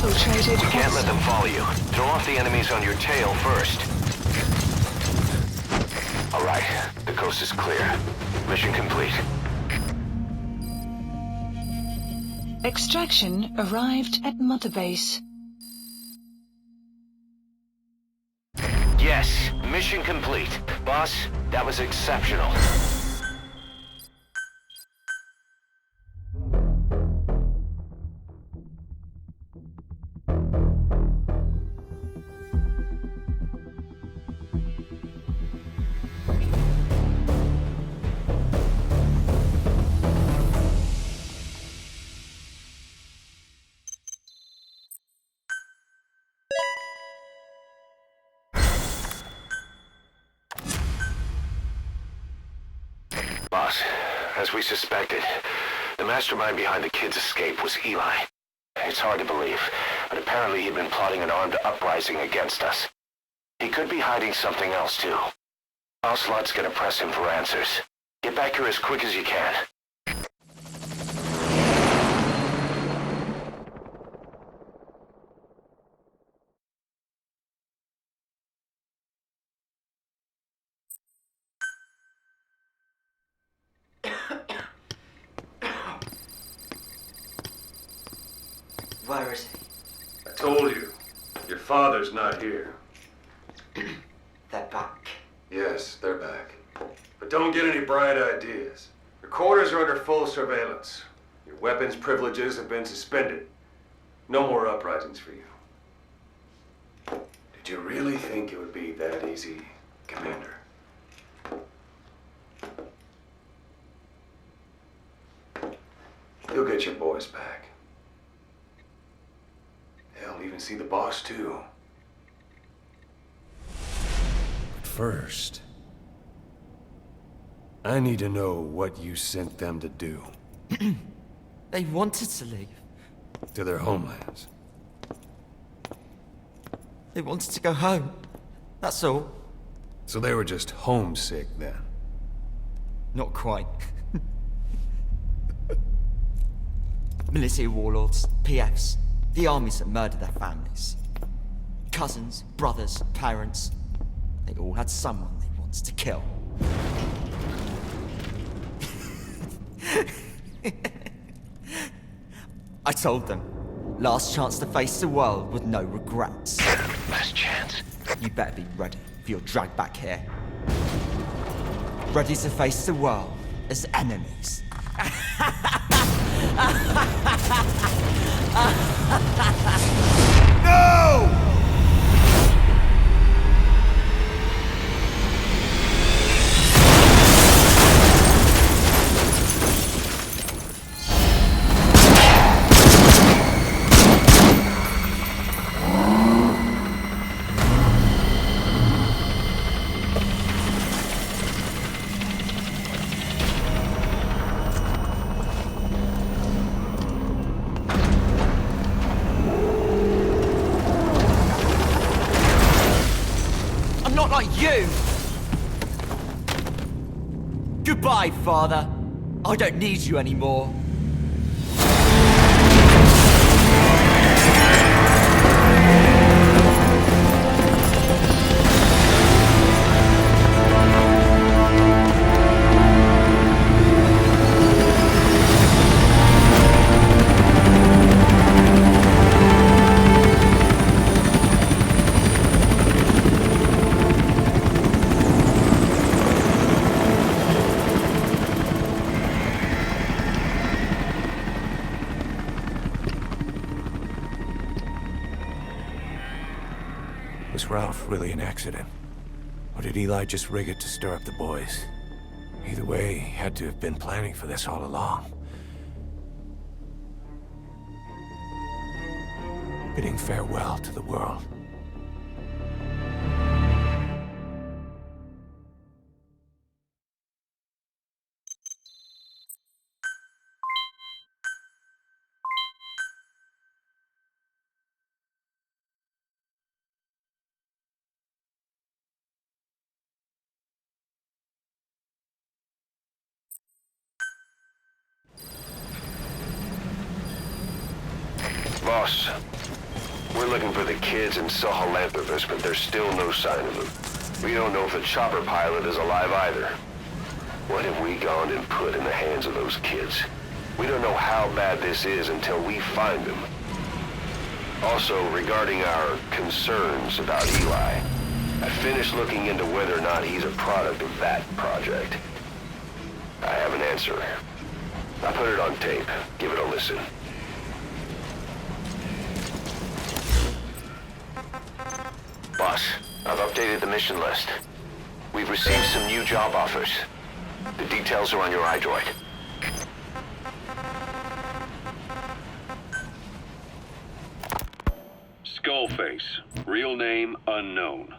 infiltrated We can't let them hostile. follow you. Throw off the enemies on your tail first. All right, the coast is clear. Mission complete. Extraction arrived at Mother Base. Yes, mission complete. Boss, that was exceptional. Boss, as we suspected, the mastermind behind the kid's escape was Eli. It's hard to believe, but apparently he'd been plotting an armed uprising against us. He could be hiding something else, too. Ocelot's gonna press him for answers. Get back here as quick as you can. Where is he? I told you, your father's not here. They're back. Yes, they're back. But don't get any bright ideas. Your quarters are under full surveillance. Your weapons privileges have been suspended. No more uprisings for you. Did you really think it would be that easy, Commander? You'll get your boys back. They'll even see the boss, too. But first, I need to know what you sent them to do. They wanted to leave. To their homelands. They wanted to go home. That's all. So they were just homesick then? Not quite. Military warlords, PFs, the armies that murdered their families. Cousins, brothers, parents. They all had someone they wanted to kill. I told them, last chance to face the world with no regrets. Last chance? You better be ready for your drag back here. Ready to face the world as enemies. No! You! Goodbye, Father. I don't need you anymore. Was Ralph really an accident? Or did Eli just rig it to stir up the boys? Either way, he had to have been planning for this all along. Bidding farewell to the world. Boss, We're looking for the kids in Sahelanthropus, but there's still no sign of them. We don't know if the chopper pilot is alive either. What have we gone and put in the hands of those kids? We don't know how bad this is until we find them. Also, regarding our concerns about Eli, I finished looking into whether or not he's a product of that project. I have an answer. I put it on tape. Give it a listen. Boss, I've updated the mission list. We've received some new job offers. The details are on your iDroid. Skullface, real name unknown.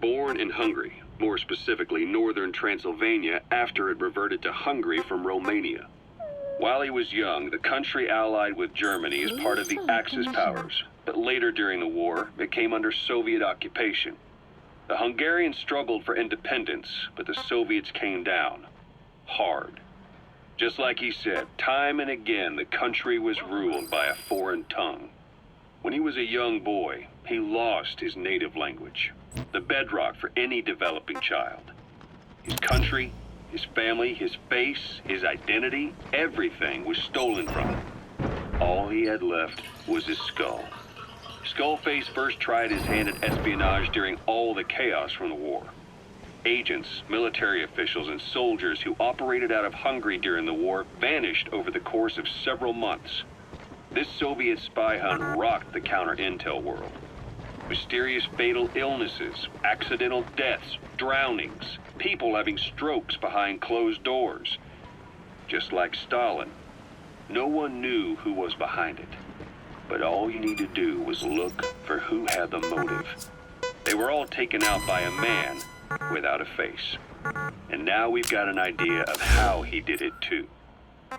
Born in Hungary, more specifically northern Transylvania after it reverted to Hungary from Romania. While he was young, the country allied with Germany as part of the Axis powers, but later during the war, it came under Soviet occupation. The Hungarians struggled for independence, but the Soviets came down. Hard. Just like he said, time and again the country was ruled by a foreign tongue. When he was a young boy, he lost his native language, the bedrock for any developing child. His country, his family, his face, his identity, everything was stolen from him. All he had left was his skull. Skullface first tried his hand at espionage during all the chaos from the war. Agents, military officials, and soldiers who operated out of Hungary during the war vanished over the course of several months. This Soviet spy hunt rocked the counter-intel world. Mysterious fatal illnesses, accidental deaths, drownings, people having strokes behind closed doors. Just like Stalin, no one knew who was behind it. But all you need to do was look for who had the motive. They were all taken out by a man without a face. And now we've got an idea of how he did it too.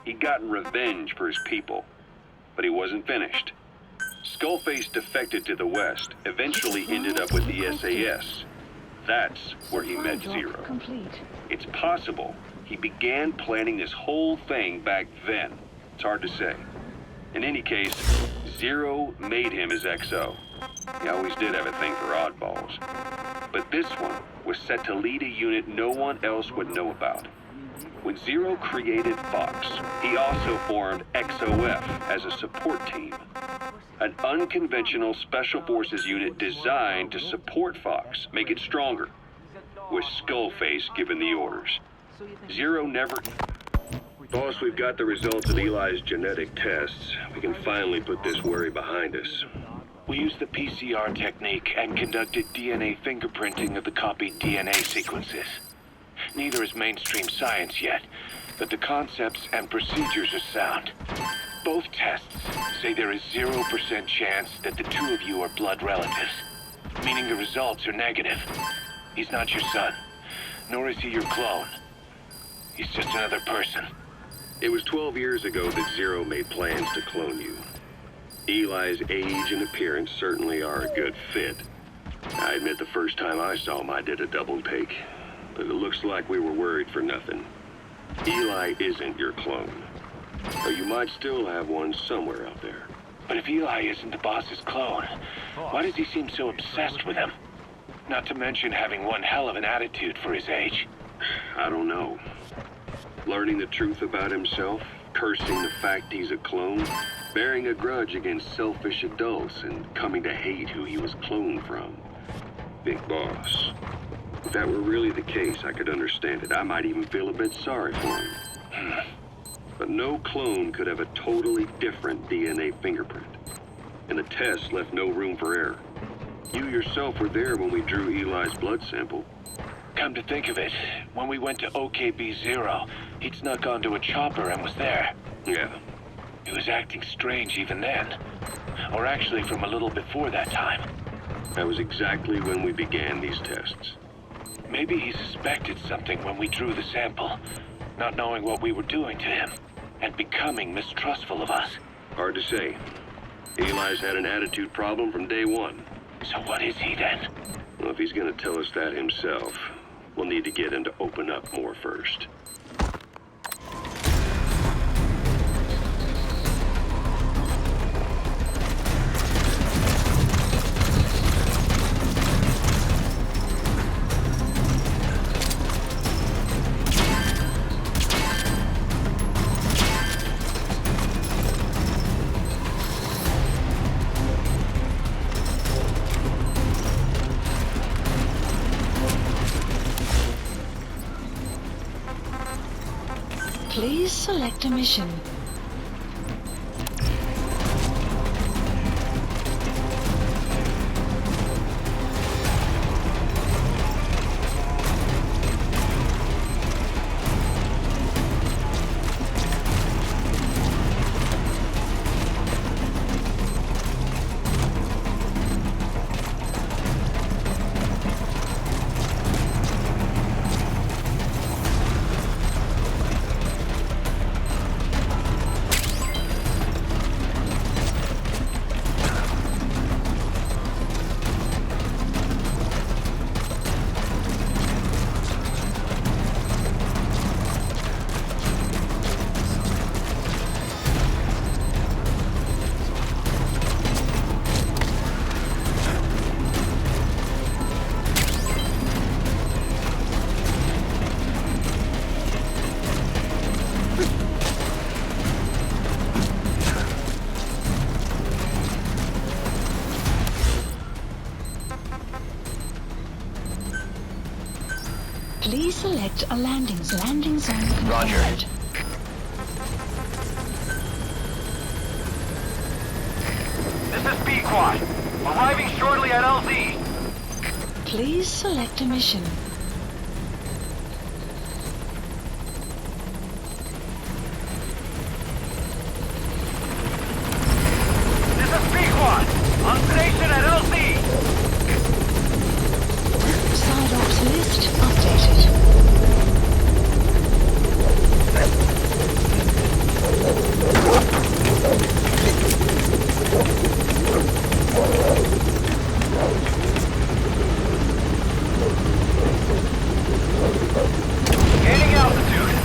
He'd gotten revenge for his people, but he wasn't finished. Skullface defected to the West, eventually ended up with the SAS. That's where he met Zero. It's possible he began planning this whole thing back then. It's hard to say. In any case, Zero made him his XO. He always did have a thing for oddballs. But this one was set to lead a unit no one else would know about. When Zero created Fox, he also formed XOF as a support team. An unconventional special forces unit designed to support Fox, make it stronger, with Skullface given the orders. Zero never... Boss, we've got the results of Eli's genetic tests. We can finally put this worry behind us. We used the PCR technique and conducted DNA fingerprinting of the copied DNA sequences. Neither is mainstream science yet, but the concepts and procedures are sound. Both tests say there is 0% chance that the two of you are blood relatives, meaning the results are negative. He's not your son, nor is he your clone. He's just another person. It was 12 years ago that Zero made plans to clone you. Eli's age and appearance certainly are a good fit. I admit the first time I saw him I did a double take, but it looks like we were worried for nothing. Eli isn't your clone, though you might still have one somewhere out there. But if Eli isn't the boss's clone, why does he seem so obsessed with him? Not to mention having one hell of an attitude for his age. I don't know. Learning the truth about himself, cursing the fact he's a clone, bearing a grudge against selfish adults, and coming to hate who he was cloned from. Big boss. If that were really the case, I could understand it. I might even feel a bit sorry for him. But no clone could have a totally different DNA fingerprint. And the test left no room for error. You yourself were there when we drew Eli's blood sample. Come to think of it, when we went to OKB-0, he'd snuck onto a chopper and was there. Yeah. He was acting strange even then. Or actually from a little before that time. That was exactly when we began these tests. Maybe he suspected something when we drew the sample, not knowing what we were doing to him, and becoming mistrustful of us. Hard to say. Eli's had an attitude problem from day one. So what is he then? Well, if he's gonna tell us that himself, we'll need to get him to open up more first. Please select a mission. Please select a landing zone confirmed. Roger. This is B-Quad. Arriving shortly at LZ. Please select a mission. This is B-Quad. On station at LZ. Side ops list updated. Gaining altitude.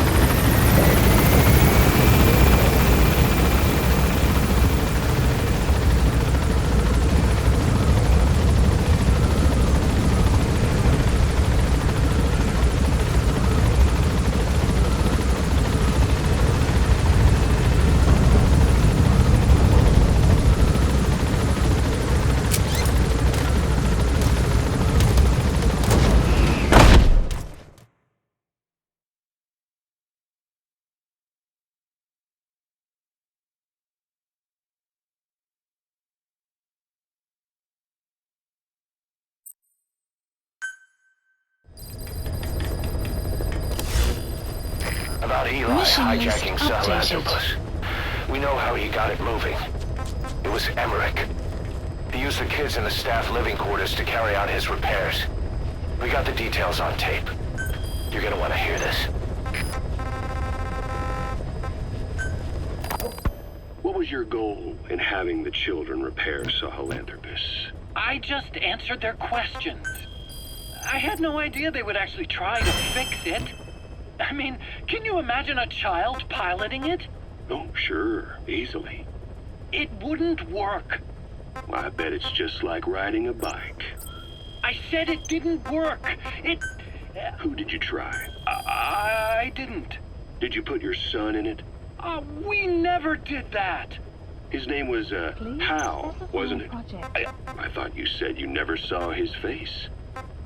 About Eli Mission list hijacking updated. Sahelanthropus. We know how he got it moving. It was Emmerich. He used the kids in the staff living quarters to carry out his repairs. We got the details on tape. You're gonna want to hear this. What was your goal in having the children repair Sahelanthropus? I just answered their questions. I had no idea they would actually try to fix it. I mean, can you imagine a child piloting it? Oh, sure, easily. It wouldn't work. I bet it's just like riding a bike. I said it didn't work. Who did you try? I didn't. Did you put your son in it? We never did that. His name was, Hal, wasn't it? I thought you said you never saw his face.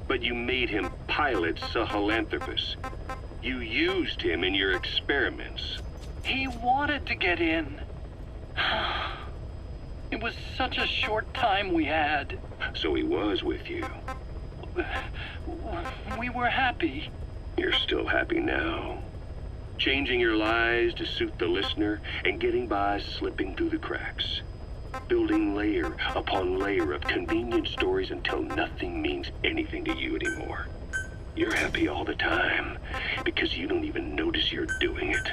But you made him pilot Sahelanthropus. You used him in your experiments. He wanted to get in. It was such a short time we had. So he was with you. We were happy. You're still happy now. Changing your lies to suit the listener and getting by slipping through the cracks. Building layer upon layer of convenient stories until nothing means anything to you anymore. You're happy all the time because you don't even notice you're doing it.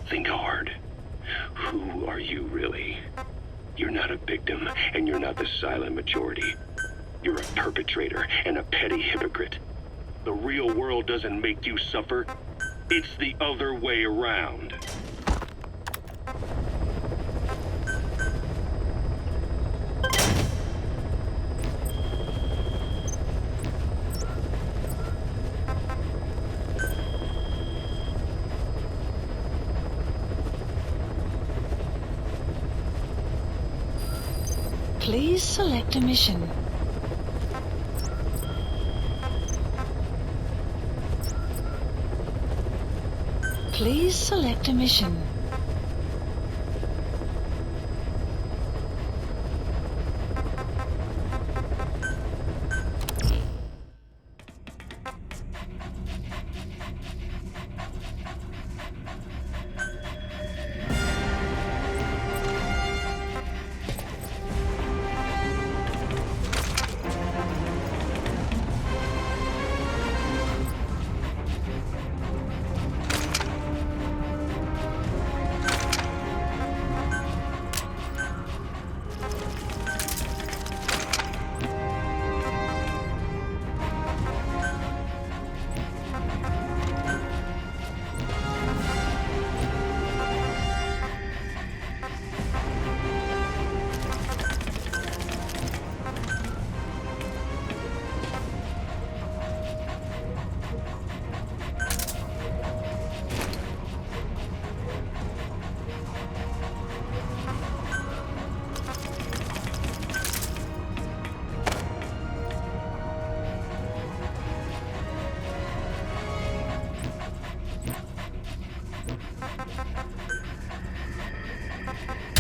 Think hard. Who are you really? You're not a victim and you're not the silent majority. You're a perpetrator and a petty hypocrite. The real world doesn't make you suffer. It's the other way around. Please select a mission. Please select a mission.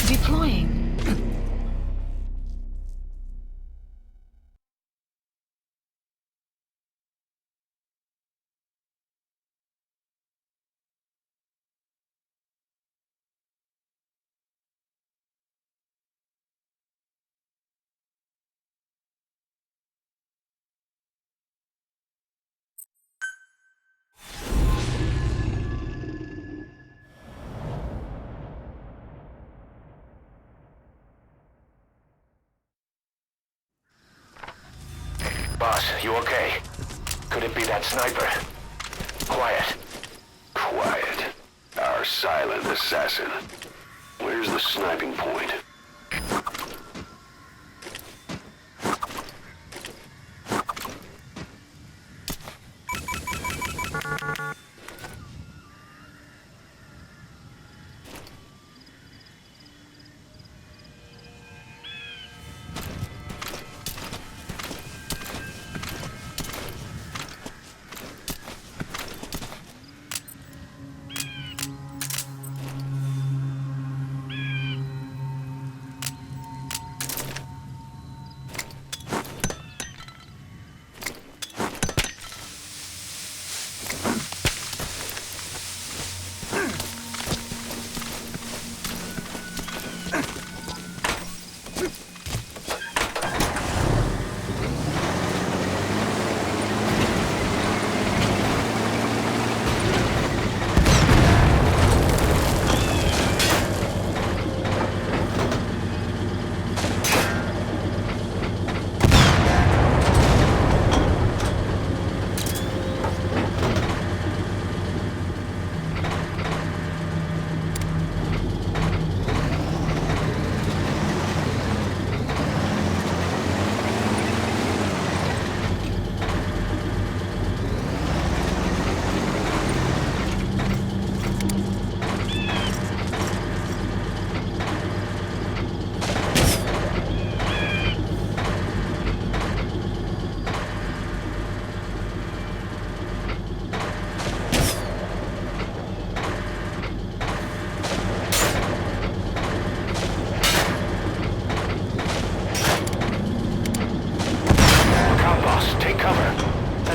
Deploying. Boss, you okay? Could it be that sniper? Quiet. Quiet. Our silent assassin. Where's the sniping point?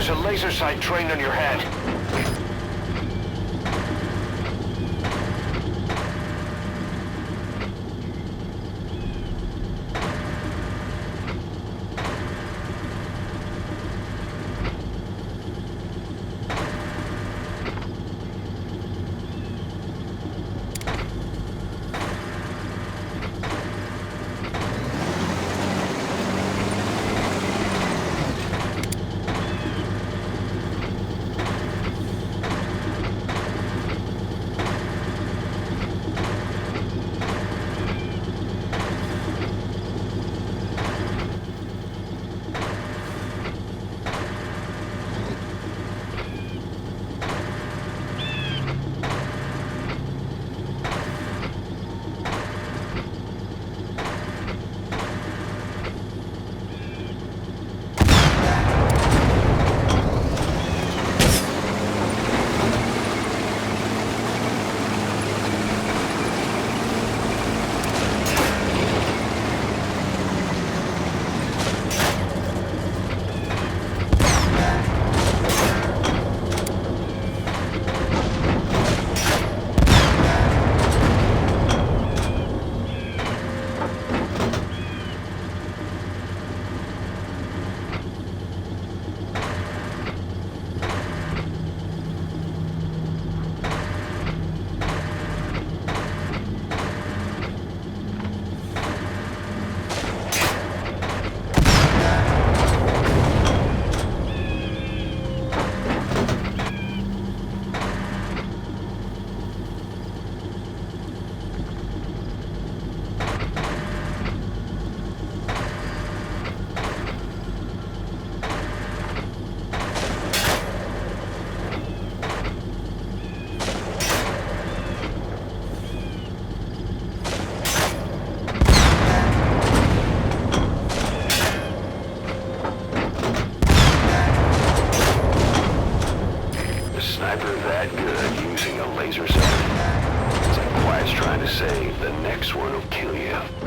There's a laser sight trained on your head. area.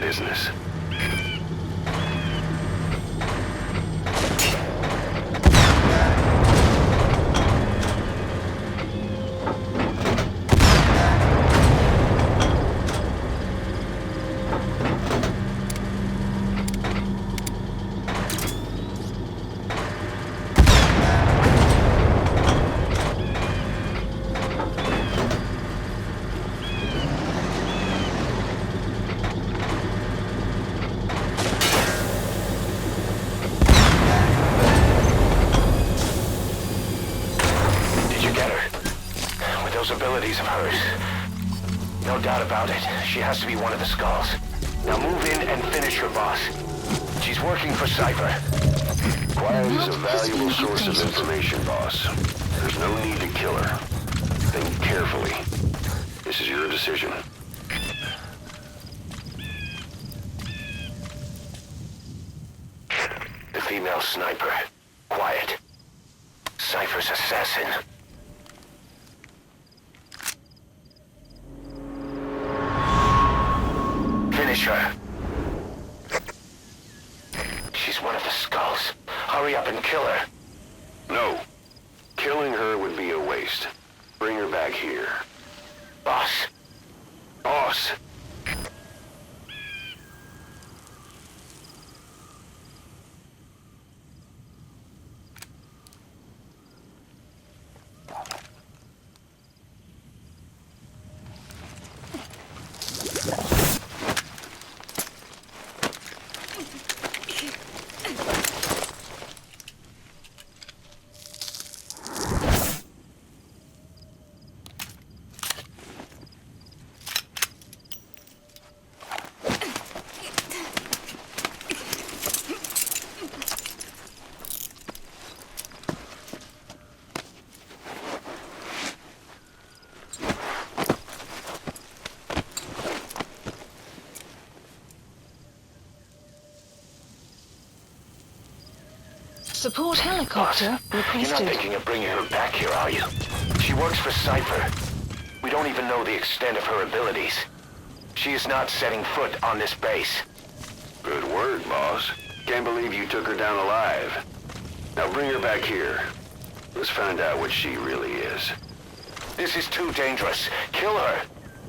business. Abilities of hers. No doubt about it. She has to be one of the skulls. Now move in and finish her boss. She's working for Cypher. Quiet is a valuable source of information, boss. There's no need to kill her. Think carefully. This is your decision. The female sniper. Quiet. Cypher's assassin. Finish her. She's one of the skulls. Hurry up and kill her. No. Killing her would be a waste. Bring her back here. Boss. Boss. Support helicopter You're not requested. thinking of bringing her back here, are you? She works for Cypher. We don't even know the extent of her abilities. She is not setting foot on this base. Good word, boss. Can't believe you took her down alive. Now bring her back here. Let's find out what she really is. This is too dangerous. Kill her.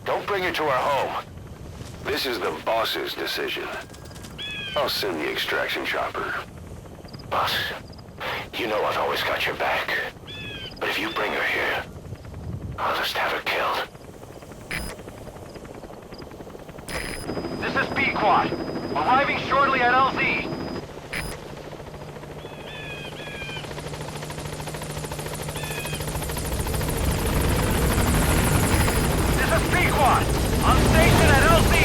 Don't bring her to our home. This is the boss's decision. I'll send the extraction chopper. Boss, you know I've always got your back. But if you bring her here, I'll just have her killed. This is B-Quad. Arriving shortly at LZ. This is B-Quad. On station at LZ.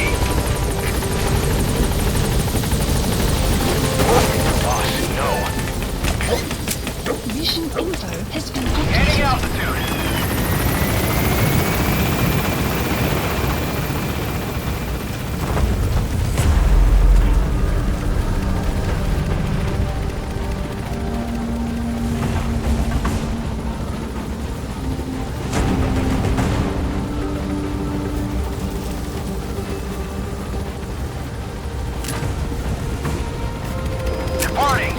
Boss, no. Mission info has been Gaining updated. altitude. Departing.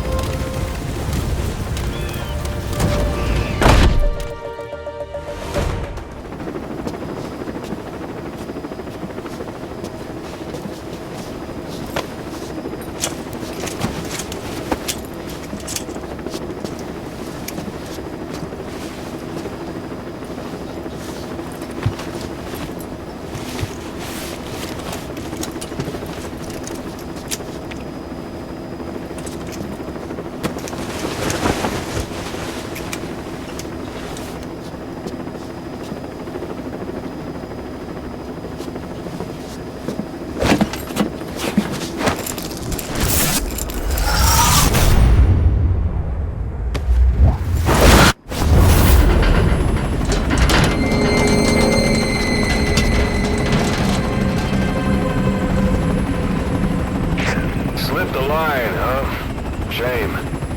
Slipped the line, huh? Shame.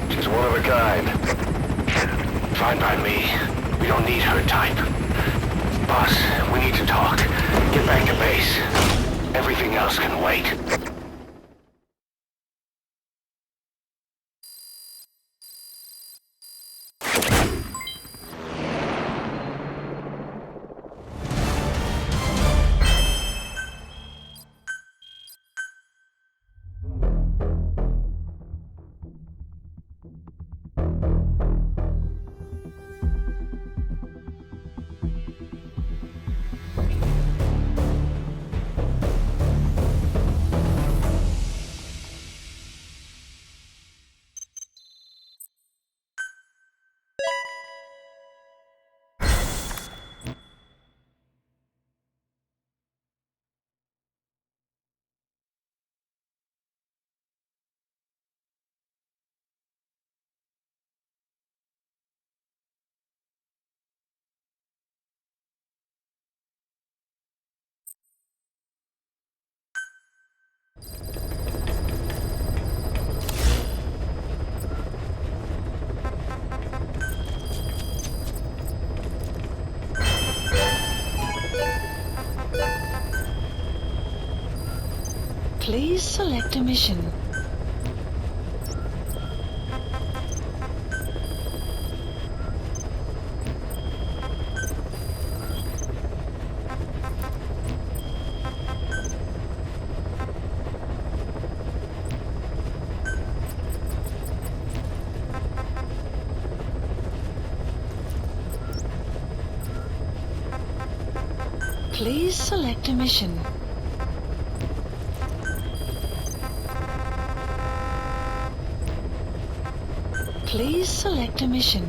She's one of a kind. Fine by me. We don't need her type. Boss, we need to talk. Get back to base. Everything else can wait. Please select a mission. Please select a mission. Please select a mission.